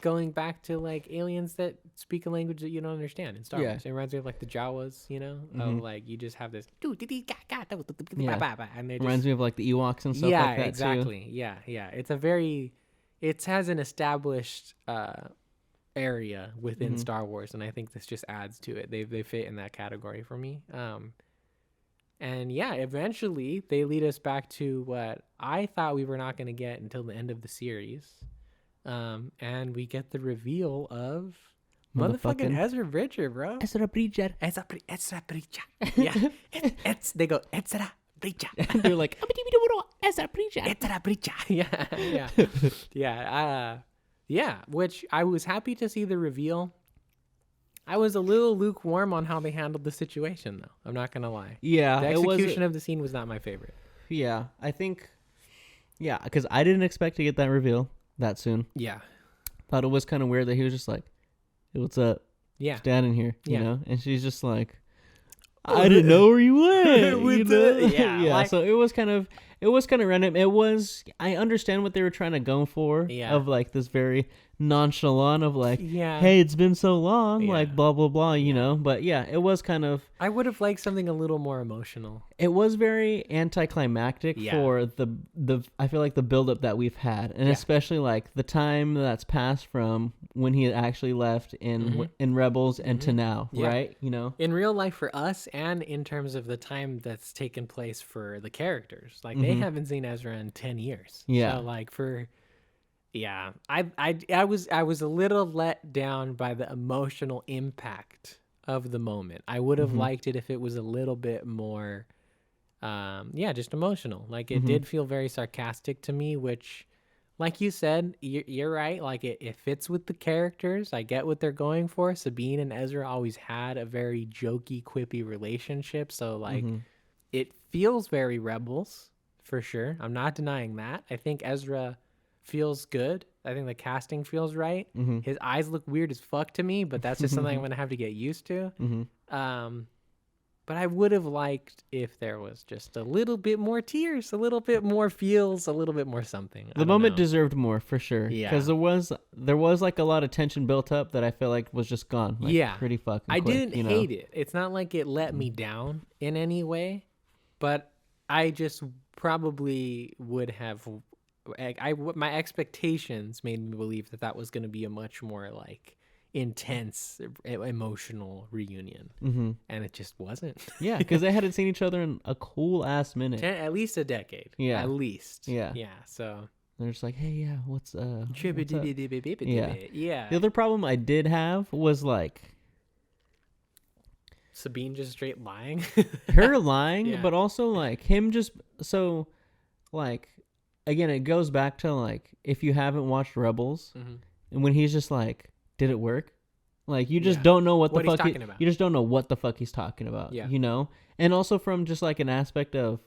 going back to like aliens that speak a language that you don't understand in Star Wars. It reminds me of like the Jawas, of like you just have this and they just Reminds me of like the Ewoks and stuff like that exactly. too. Yeah. It has an established area within Star Wars, and I think this just adds to it. They fit in that category for me. And yeah, eventually they lead us back to what I thought we were not going to get until the end of the series. And we get the reveal of motherfucking Ezra Bridger, bro. Ezra Bridger. Ezra Bridger. Yeah. They go, Ezra Bridger. They're like, Ezra Bridger. Ezra Bridger. Yeah. Which I was happy to see the reveal. I was a little lukewarm on how they handled the situation, though. I'm not going to lie. Yeah. The execution of the scene was not my favorite. Yeah. I think, because I didn't expect to get that reveal that soon. Yeah. Thought it was kind of weird that he was just like, "Hey, what's up?" Yeah. Standing here, you know? And she's just like, I didn't know where you went. Yeah. So it was kind of random. I understand what they were trying to go for. Yeah. Of like this very nonchalant of like, hey, it's been so long, like blah, blah, blah, you know? But yeah, it was kind of. I would have liked something a little more emotional. It was very anticlimactic for I feel like the buildup that we've had. And especially like the time that's passed from when he actually left in Rebels and to now, right? You know? In real life for us and in terms of the time that's taken place for the characters. Like they haven't seen Ezra in 10 years. Yeah. So like I was a little let down by the emotional impact of the moment. I would have liked it if it was a little bit more just emotional. Like it did feel very sarcastic to me, which like you said, you're right. Like it fits with the characters. I get what they're going for. Sabine and Ezra always had a very jokey, quippy relationship. So like it feels very Rebels for sure. I'm not denying that. I think Ezra feels good. I think the casting feels right. His eyes look weird as fuck to me, but that's just something I'm going to have to get used to. But I would have liked if there was just a little bit more tears, a little bit more feels, a little bit more something. The moment deserved more for sure. Yeah. Because there was like a lot of tension built up that I feel like was just gone. Like, pretty fucking quick. I didn't hate it. It's not like it let me down in any way, but I just probably would have. My expectations made me believe that was going to be a much more like intense emotional reunion, and it just wasn't. Yeah, because they hadn't seen each other in a cool ass minute. At least a decade. Yeah, at least. Yeah. So they're just like, hey, yeah, what's up? Yeah. The other problem I did have was like Sabine just straight lying. her lying, Yeah. but also like him just so like again, it goes back to like if you haven't watched Rebels, and when he's just like, did it work? Like you just don't know what the fuck you just don't know what the fuck he's talking about. Yeah. You know? And also from just like an aspect of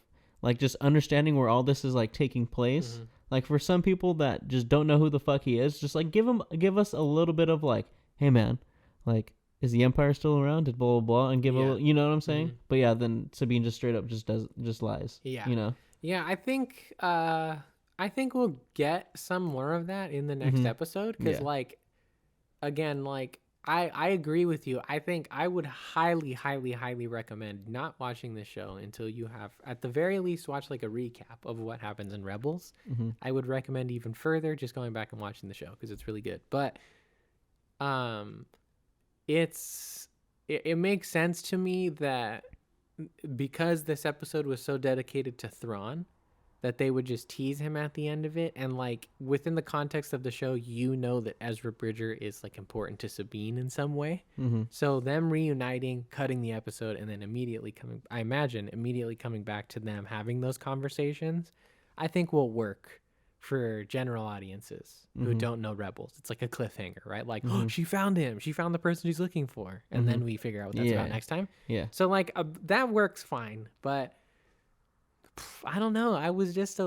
like just understanding where all this is like taking place. Like for some people that just don't know who the fuck he is, just like give us a little bit of like, hey man, like is the Empire still around? Did blah blah blah, and give a, you know what I'm saying? But yeah, then Sabine just straight up just lies. Yeah, you know. Yeah, I think we'll get some more of that in the next episode because like again, like I agree with you. I think I would highly recommend not watching the show until you have, at the very least, watch like a recap of what happens in Rebels. I would recommend even further just going back and watching the show because it's really good. But it makes sense to me that because this episode was so dedicated to Thrawn, that they would just tease him at the end of it. And like within the context of the show, you know that Ezra Bridger is like important to Sabine in some way. So them reuniting, cutting the episode, and then immediately coming back to them having those conversations, I think will work for general audiences who don't know Rebels. It's like a cliffhanger, right? Like, oh, she found him. She found the person she's looking for. And then we figure out what that's about next time. Yeah. So like that works fine, but I don't know. I was just a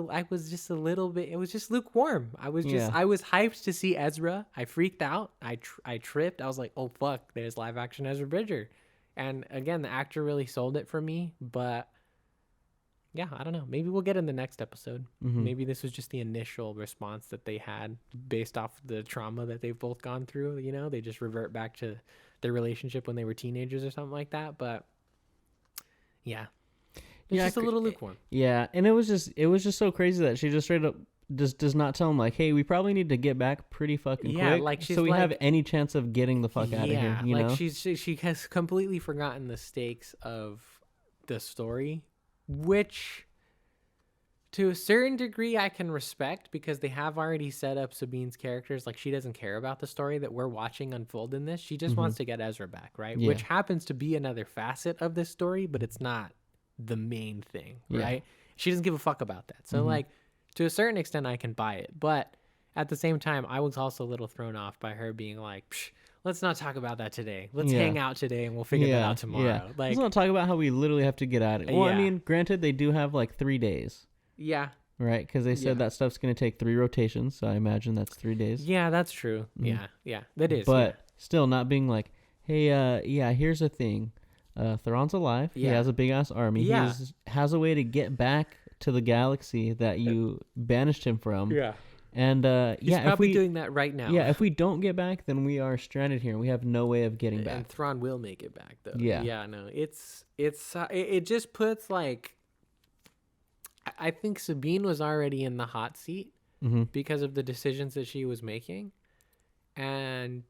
little bit. It was just lukewarm. I was hyped to see Ezra. I freaked out. I tripped. I was like, oh fuck, there's live action Ezra Bridger. And again, the actor really sold it for me. But yeah, I don't know. Maybe we'll get in the next episode. Maybe this was just the initial response that they had based off the trauma that they've both gone through. You know, they just revert back to their relationship when they were teenagers or something like that. But yeah. It's just a little lukewarm. Yeah, and it was just so crazy that she just straight up does not tell him like, hey, we probably need to get back pretty fucking quick, like so we have any chance of getting the fuck out of here. You know, she has completely forgotten the stakes of the story, which to a certain degree I can respect because they have already set up Sabine's characters. Like she doesn't care about the story that we're watching unfold in this. She just wants to get Ezra back, right? Yeah. Which happens to be another facet of this story, but it's not the main thing, right? She doesn't give a fuck about that. So like to a certain extent I can buy it, but at the same time I was also a little thrown off by her being like, let's not talk about that today. Let's hang out today and we'll figure that out tomorrow. Like, let's not talk about how we literally have to get out of it. Well, I mean, granted they do have like 3 days. Yeah. Right? Because they said that stuff's going to take 3 rotations, so I imagine that's 3 days. Yeah, that's true. Yeah, that is. But still not being like, hey, here's the thing. Thrawn's alive. He has a big ass army. He has a way to get back to the galaxy that you banished him from. Yeah. And he's probably doing that right now. Yeah, if we don't get back, then we are stranded here and we have no way of getting back. And Thrawn will make it back though. Yeah. Yeah, no. It just puts like I think Sabine was already in the hot seat because of the decisions that she was making. And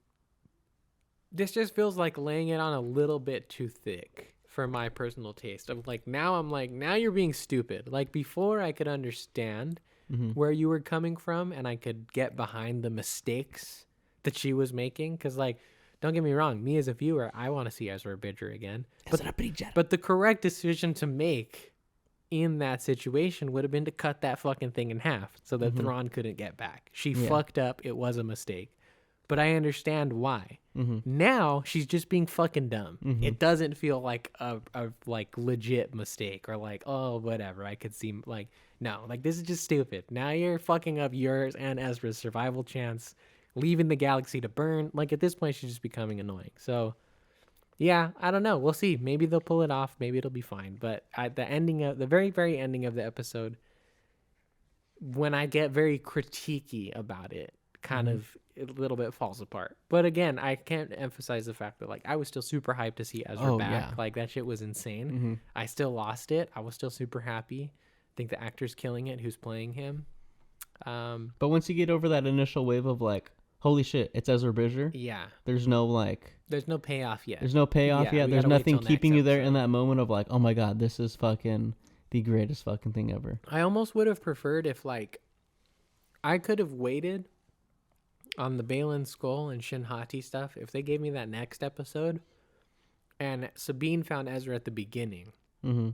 this just feels like laying it on a little bit too thick for my personal taste. Of like now you're being stupid. Like before I could understand where you were coming from and I could get behind the mistakes that she was making. Cause like, don't get me wrong, me as a viewer, I want to see Ezra Bridger again. But the correct decision to make in that situation would have been to cut that fucking thing in half so that Thrawn couldn't get back. She fucked up. It was a mistake. But I understand why. Now she's just being fucking dumb. It doesn't feel like a like legit mistake or like, oh, whatever. I could see like, no, like this is just stupid. Now you're fucking up yours and Ezra's survival chance, leaving the galaxy to burn. Like at this point, she's just becoming annoying. So yeah, I don't know. We'll see. Maybe they'll pull it off. Maybe it'll be fine. But at the very, very ending of the episode, when I get very critiquey about it, kind of a little bit falls apart. But again, I can't emphasize the fact that like I was still super hyped to see Ezra back. Yeah. Like that shit was insane. I still lost it. I was still super happy. I think the actor's killing it who's playing him. But once you get over that initial wave of like, holy shit, it's Ezra Bridger. Yeah. There's no like. There's no payoff yet. There's no payoff Yeah, yet. we There's gotta wait nothing till keeping next you there episode. in that moment of like, oh my god, this is fucking the greatest fucking thing ever. I almost would have preferred if like I could have waited on the Balin skull and Shin Hati stuff if they gave me that next episode and Sabine found Ezra at the beginning. Mm-hmm.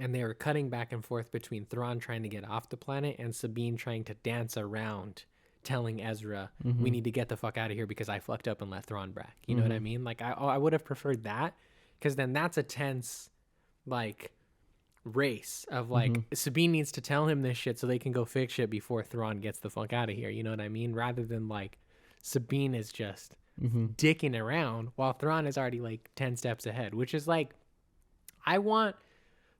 And they were cutting back and forth between Thrawn trying to get off the planet and Sabine trying to dance around telling Ezra, we need to get the fuck out of here because I fucked up and let Thrawn back. You know what I mean? Like, I would have preferred that because then that's a tense, like, race of, like, Sabine needs to tell him this shit so they can go fix shit before Thrawn gets the fuck out of here. You know what I mean? Rather than, like, Sabine is just dicking around while Thrawn is already, like, 10 steps ahead, which is, like, I want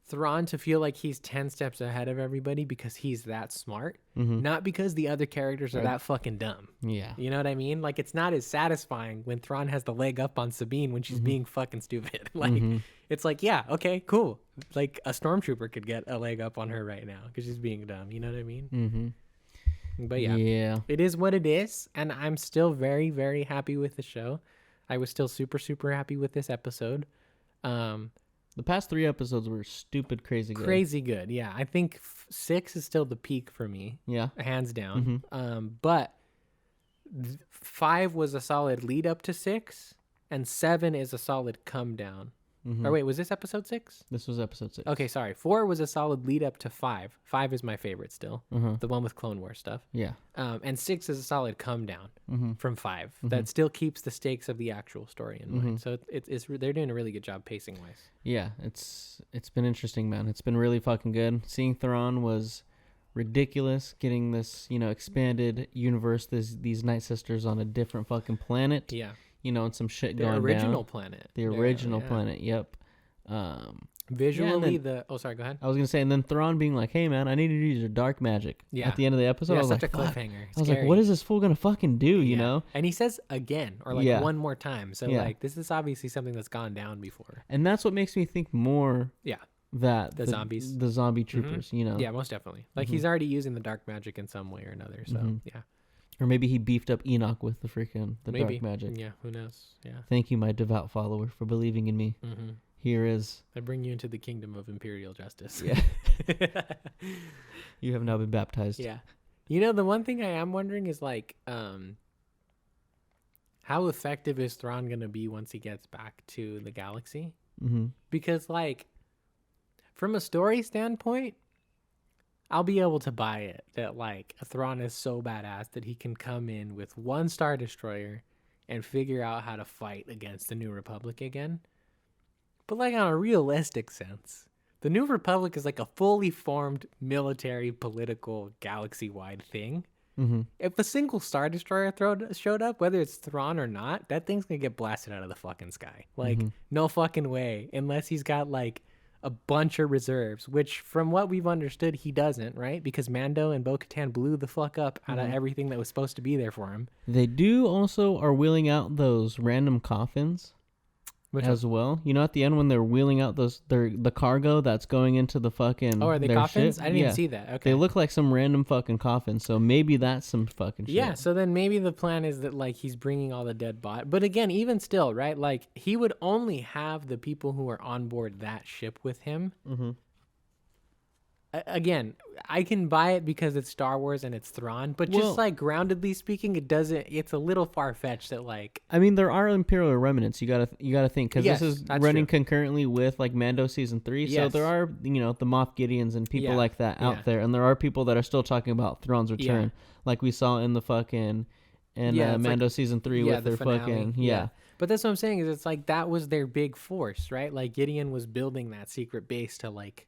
Thrawn to feel like he's 10 steps ahead of everybody because he's that smart, not because the other characters are that fucking dumb. Yeah. You know what I mean? Like, it's not as satisfying when Thrawn has the leg up on Sabine when she's being fucking stupid. Like, it's like, yeah, okay, cool. Like, a stormtrooper could get a leg up on her right now because she's being dumb. You know what I mean? But yeah, it is what it is. And I'm still very, very happy with the show. I was still super, super happy with this episode. The past 3 episodes were stupid, crazy good. Crazy good, yeah. I think 6 is still the peak for me. Yeah, hands down. But 5 was a solid lead up to 6, and 7 is a solid come down. Or wait, was this episode 6? This was episode 6. Okay, sorry. 4 was a solid lead up to 5. 5 is my favorite still, the one with Clone Wars stuff. Yeah. And 6 is a solid come down from 5 that still keeps the stakes of the actual story in mind. So it's they're doing a really good job pacing wise. Yeah, it's been interesting, man. It's been really fucking good. Seeing Thrawn was ridiculous. Getting this, expanded universe, these Night Sisters on a different fucking planet. Yeah. And some shit the going down. The original planet. The original planet, yep. Visually, oh, sorry, go ahead. I was going to say, and then Thrawn being like, hey, man, I need you to use your dark magic. Yeah. At the end of the episode, I was such like, a cliffhanger. I was like, what is this fool going to fucking do, you know? And he says again, or like one more time. So, like, this is obviously something that's gone down before. And that's what makes me think more that the zombies. The zombie troopers, Yeah, most definitely. Like, he's already using the dark magic in some way or another. So, yeah. Or maybe he beefed up Enoch with the dark magic. Yeah, who knows? Yeah. Thank you, my devout follower, for believing in me. Here is... I bring you into the kingdom of imperial justice. Yeah. You have now been baptized. Yeah. The one thing I am wondering is, like, how effective is Thrawn going to be once he gets back to the galaxy? Because, like, from a story standpoint, I'll be able to buy it that, like, Thrawn is so badass that he can come in with one Star Destroyer and figure out how to fight against the New Republic again. But, like, on a realistic sense, the New Republic is like a fully formed military, political, galaxy-wide thing. If a single Star Destroyer showed up, whether it's Thrawn or not, that thing's gonna get blasted out of the fucking sky. Like, no fucking way. Unless he's got, like, a bunch of reserves, which from what we've understood, he doesn't, right? Because Mando and Bo-Katan blew the fuck up out of everything that was supposed to be there for him. They are wheeling out those random coffins as well. At the end when they're wheeling out the cargo that's going into the fucking... Oh, are they coffins? Ship? I didn't even see that. Okay. They look like some random fucking coffin, so maybe that's some fucking shit. Yeah, so then maybe the plan is that, like, he's bringing all the dead bodies. But again, even still, right? Like, he would only have the people who are on board that ship with him. Again, I can buy it because it's Star Wars and it's Thrawn, but just like groundedly speaking, it's a little far-fetched that, like, I mean, there are Imperial remnants. You gotta think, because this is running concurrently with, like, Mando season 3. So there are the Moff Gideons and people like that out there, and there are people that are still talking about Thrawn's return, like we saw in the fucking Mando season 3 with their finale. Fucking But that's what I'm saying is it's like that was their big force, right? Like, Gideon was building that secret base to, like,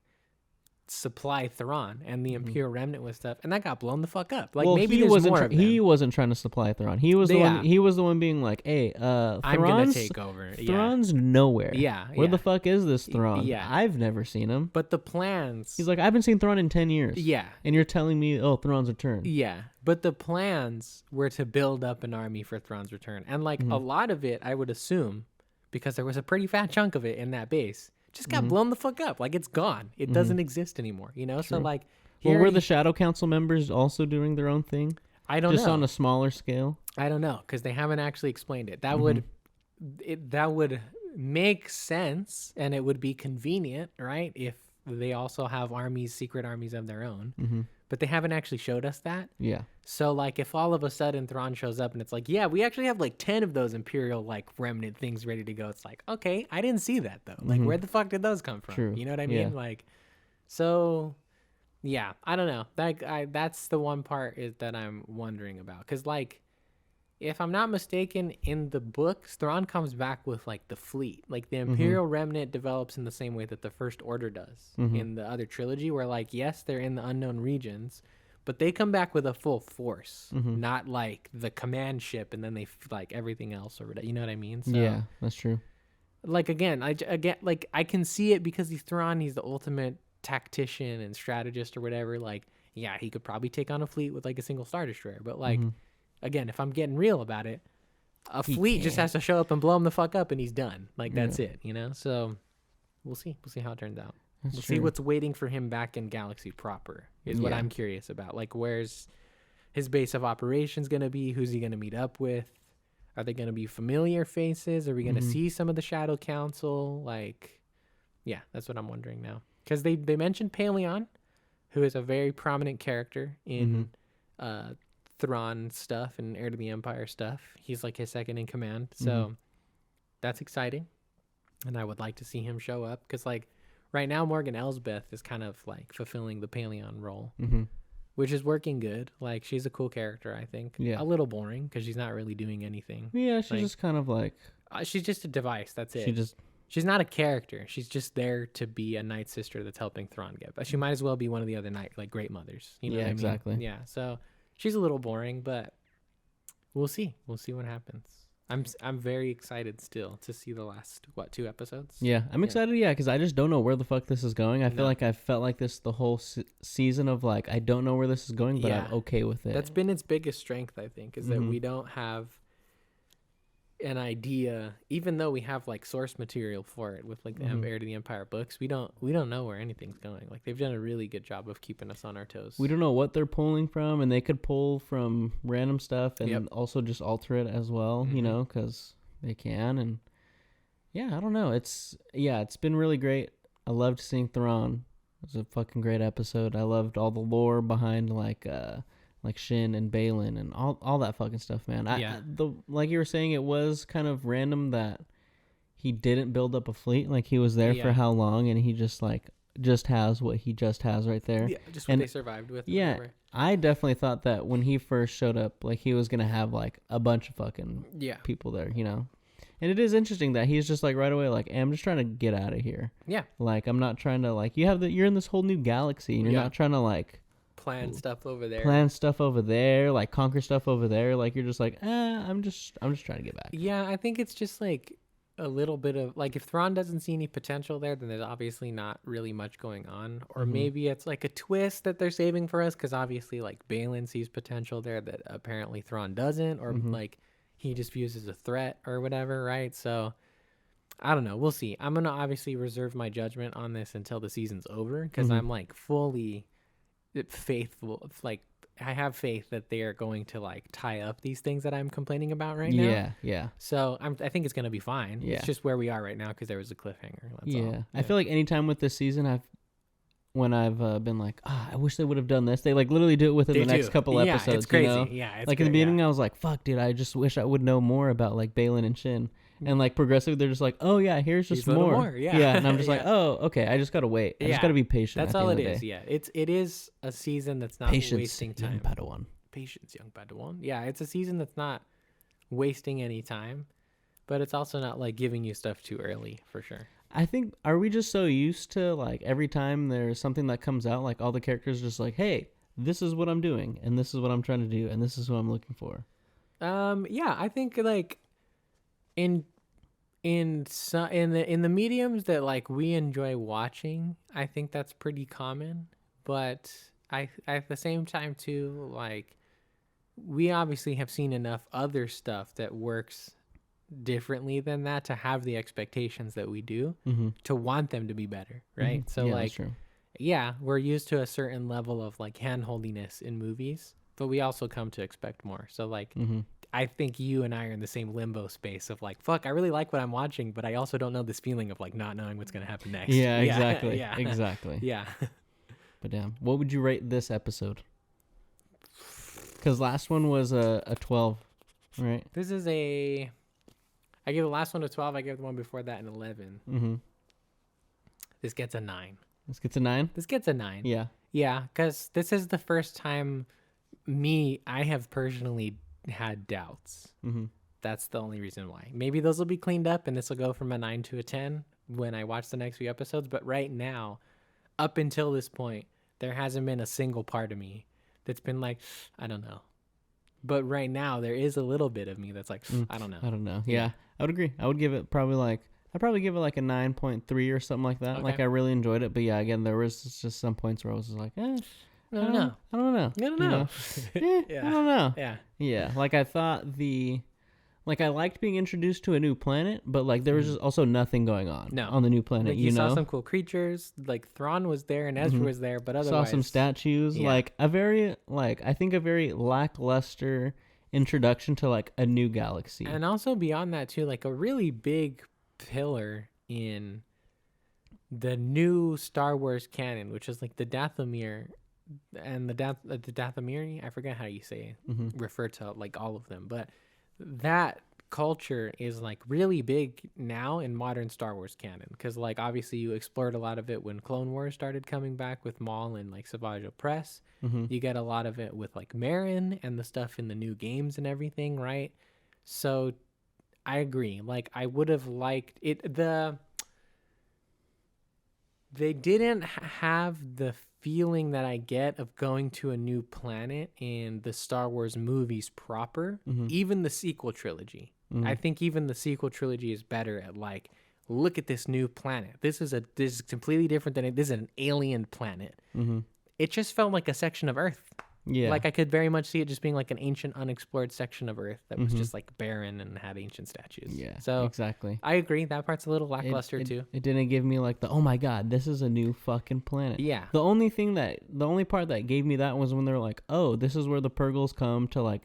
supply Thrawn and the Imperial remnant with stuff, and that got blown the fuck up. Like, maybe there's more of them. He wasn't trying to supply Thrawn. He was the one. He was the one being like, "Hey, I'm gonna take over. Thrawn's nowhere. Yeah, where the fuck is this Thrawn? Yeah, I've never seen him. But the plans. He's like, I haven't seen Thrawn in 10 years. Yeah, and you're telling me, oh, Thrawn's return. Yeah, but the plans were to build up an army for Thrawn's return, and like a lot of it, I would assume, because there was a pretty fat chunk of it in that base, just got blown the fuck up. Like, it's gone. It doesn't exist anymore, True. So, like... Well, were the Shadow Council members also doing their own thing? I don't know. Just on a smaller scale? I don't know, because they haven't actually explained it. That Mm-hmm. that would make sense, and it would be convenient, right? If they also have armies, secret armies of their own. Mm-hmm. But they haven't actually showed us that. Yeah. So like, if all of a sudden Thrawn shows up and it's like, yeah, we actually have like 10 of those Imperial like remnant things ready to go. It's like, okay, I didn't see that though. Like, where the fuck did those come from? True. You know what I Yeah. mean? Like, so yeah, I don't know. That's the one part is that I'm wondering about. Because like, if I'm not mistaken, in the books, Thrawn comes back with like the fleet. Like the Imperial remnant develops in the same way that the First Order does in the other trilogy, where like, yes, they're in the unknown regions, but they come back with a full force, not like the command ship and then they like everything else or whatever. You know what I mean? So, Yeah, that's true. like again, like I can see it because he's Thrawn. He's the ultimate tactician and strategist or whatever. Like, yeah, he could probably take on a fleet with like a single Star Destroyer, but like. Again, if I'm getting real about it, a fleet just has to show up and blow him the fuck up and he's done. Like, that's it, you know? So we'll see. We'll see how it turns out. We'll see what's waiting for him back in Galaxy proper is what I'm curious about. Like, where's his base of operations going to be? Who's he going to meet up with? Are they going to be familiar faces? Are we going to see some of the Shadow Council? Like, yeah, that's what I'm wondering now. Because they mentioned Paleon, who is a very prominent character in Thrawn stuff and Heir to the Empire stuff. He's like his second in command. So that's exciting. And I would like to see him show up because like right now Morgan Elsbeth is kind of like fulfilling the Paleon role, which is working good. Like she's a cool character, I think. Yeah. A little boring because she's not really doing anything. Yeah, she's just kind of like... she's just a device. That's it. She's not a character. She's just there to be a Night Sister that's helping Thrawn get. But she might as well be one of the other Great Mothers. You know what I mean? Exactly. Yeah, so... She's a little boring, but we'll see. We'll see what happens. I'm very excited still to see the last 2 episodes. Yeah, I'm excited. Yeah, because I just don't know where the fuck this is going. I feel like I felt like this the whole season of like I don't know where this is going, but I'm okay with it. That's been its biggest strength, I think, is that we don't have an idea, even though we have like source material for it with like the Heir to the Empire books. We don't know where anything's going. Like they've done a really good job of keeping us on our toes. We don't know what they're pulling from, and they could pull from random stuff and also just alter it as well, you know, because they can. And yeah, I don't know. It's been really great. I loved seeing Thrawn. It was a fucking great episode. I loved all the lore behind like Shin and Balin and all that fucking stuff, man. Like you were saying, it was kind of random that he didn't build up a fleet. Like he was there for how long, and he just has what he just has right there. Yeah, just what they survived with. Yeah, whatever. I definitely thought that when he first showed up, like he was gonna have like a bunch of fucking people there, you know. And it is interesting that he's just like right away, like, hey, I'm just trying to get out of here. Yeah. Like I'm not trying to like you're in this whole new galaxy, and you're not trying to like. Plan stuff over there, like conquer stuff over there. Like you're just like, I'm just trying to get back. Yeah, I think it's just like a little bit of like if Thrawn doesn't see any potential there, then there's obviously not really much going on. Or maybe it's like a twist that they're saving for us because obviously like Balin sees potential there that apparently Thrawn doesn't, or like he just views as a threat or whatever, right? So I don't know. We'll see. I'm gonna obviously reserve my judgment on this until the season's over because I'm like fully faithful, like I have faith that they are going to like tie up these things that I'm complaining about right now. Yeah. So I think it's gonna be fine. Yeah. It's just where we are right now because there was a cliffhanger. That's all. Yeah. I feel like anytime with this season, I've been like, I wish they would have done this. They like literally do it within the next couple episodes. Yeah, it's crazy. You know? Yeah, it's like in the beginning, I was like, fuck, dude, I just wish I would know more about like Balin and Shin. And like progressively, they're just like, oh yeah, here's just more. Yeah, and I'm just like, oh okay, I just gotta wait. I just gotta be patient. That's all it is. Yeah, it is a season that's not wasting time. Young Padawan. Patience, young Padawan. Yeah, it's a season that's not wasting any time, but it's also not like giving you stuff too early for sure. I think, are we just so used to like every time there's something that comes out, like all the characters are just like, hey, this is what I'm doing, and this is what I'm trying to do, and this is what I'm looking for. Yeah, I think like in the mediums that like we enjoy watching, I think that's pretty common. But I at the same time too, like we obviously have seen enough other stuff that works differently than that to have the expectations that we do to want them to be better, right? So like, yeah, we're used to a certain level of like handholdiness in movies, but we also come to expect more. So like, I think you and I are in the same limbo space of like, fuck, I really like what I'm watching, but I also don't know this feeling of like not knowing what's gonna happen next. Yeah, exactly. Yeah. Exactly. Yeah. But damn, what would you rate this episode? Because last one was a 12, right? This is I gave the last one a 12. I gave the one before that an 11. Mm-hmm. This gets a 9. This gets a 9? This gets a 9. Yeah. Yeah, because this is the first time I have personally had doubts. Mm-hmm. That's the only reason why. Maybe those will be cleaned up and this will go from a 9 to a 10 when I watch the next few episodes. But right now, up until this point, there hasn't been a single part of me that's been like, I don't know. But right now, there is a little bit of me that's like, I don't know. I don't know. Yeah, I would agree. I would give it probably like, I'd probably give it like a 9.3 or something like that. Okay. Like I really enjoyed it. But yeah, again, there was just some points where I was just like, I don't know. I don't know. Yeah. I don't know. Yeah. Yeah. Like I thought I liked being introduced to a new planet, but like there was just also nothing going on on the new planet. Like, you saw some cool creatures, like Thrawn was there and Ezra was there, but otherwise saw some statues. Yeah. Like I think a very lackluster introduction to like a new galaxy. And also beyond that too, like a really big pillar in the new Star Wars canon, which is like the Dathomir and the Dathomiri. I forget how you say refer to like all of them, but that culture is like really big now in modern Star Wars canon because like obviously you explored a lot of it when Clone Wars started coming back with Maul and like Savage Opress. You get a lot of it with like Marin and the stuff in the new games and everything, right? So I agree. Like I would have liked it. They didn't have the feeling that I get of going to a new planet in the Star Wars movies proper, even the sequel trilogy. I think even the sequel trilogy is better at like, look at this new planet. This is completely different this is an alien planet. It just felt like a section of Earth. Yeah. Like I could very much see it just being like an ancient unexplored section of Earth that was just like barren and had ancient statues. Yeah. So exactly. I agree. That part's a little lackluster too. It didn't give me like oh my God, this is a new fucking planet. Yeah. The only part that gave me that was when they were like, oh, this is where the Purgles come to like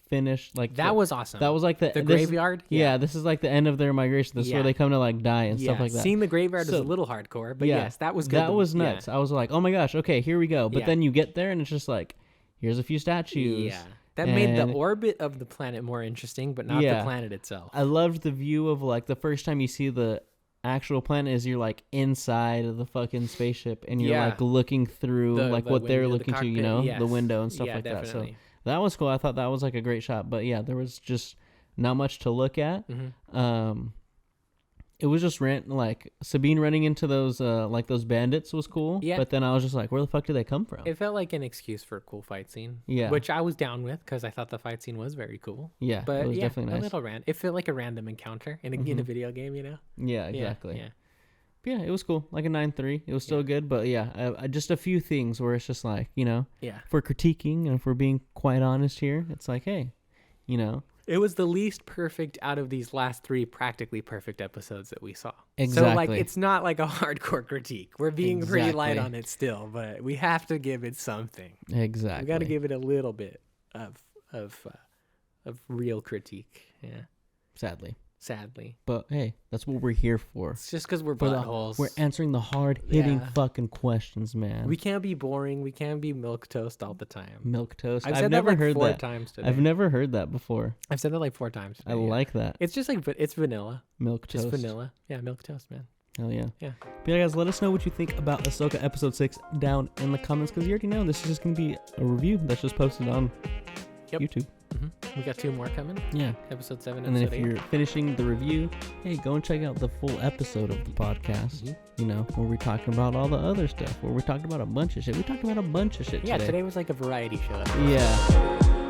finish like that was awesome. That was like the graveyard. Yeah, this is like the end of their migration. This is where they come to like die and stuff like that. Seeing the graveyard is a little hardcore, but yes, that was good. That was nuts. I was like, oh my gosh, okay, here we go. But then you get there and it's just like, here's a few statues. Yeah. That made the orbit of the planet more interesting, but not the planet itself. I loved the view of like the first time you see the actual planet is you're like inside of the fucking spaceship and you're like looking through like what they're looking to, you know, the window and stuff like that. So that was cool. I thought that was like a great shot. But yeah, there was just not much to look at. It was just like Sabine running into those those bandits was cool. Yeah. But then I was just like, where the fuck did they come from? It felt like an excuse for a cool fight scene. Yeah. Which I was down with because I thought the fight scene was very cool. Yeah. But it was definitely nice. A little it felt like a random encounter in a video game, you know? Yeah, exactly. Yeah. But yeah, it was cool. Like a 9.3. It was still good. But yeah, just a few things where it's just like, you know, if we're critiquing and if we're being quite honest here, it's like, hey, you know. It was the least perfect out of these last 3 practically perfect episodes that we saw. Exactly. So, like, it's not like a hardcore critique. We're being pretty light on it still, but we have to give it something. Exactly. We got to give it a little bit of real critique. Yeah. Sadly. Sadly. But hey, that's what we're here for. It's just because we're buttholes. We're answering the hard-hitting fucking questions, man. We can't be boring. We can't be milquetoast all the time. Milquetoast? I've never heard that 4 times today. I've never heard that before. I've said that like 4 times today. I like that. It's just like, it's vanilla. Milquetoast. Just vanilla. Yeah, milquetoast, man. Hell yeah. Yeah. But yeah, guys, let us know what you think about Ahsoka Episode 6 down in the comments, because you already know this is just going to be a review that's just posted on YouTube. We got 2 more coming. Yeah. Episode 7 and episode then if 8. you're finishing the review, hey, go and check out the full episode of the podcast. You know, where we're talking about all the other stuff, where we're talking about a bunch of shit. We talked about a bunch of shit today. Today was like a variety show. Yeah.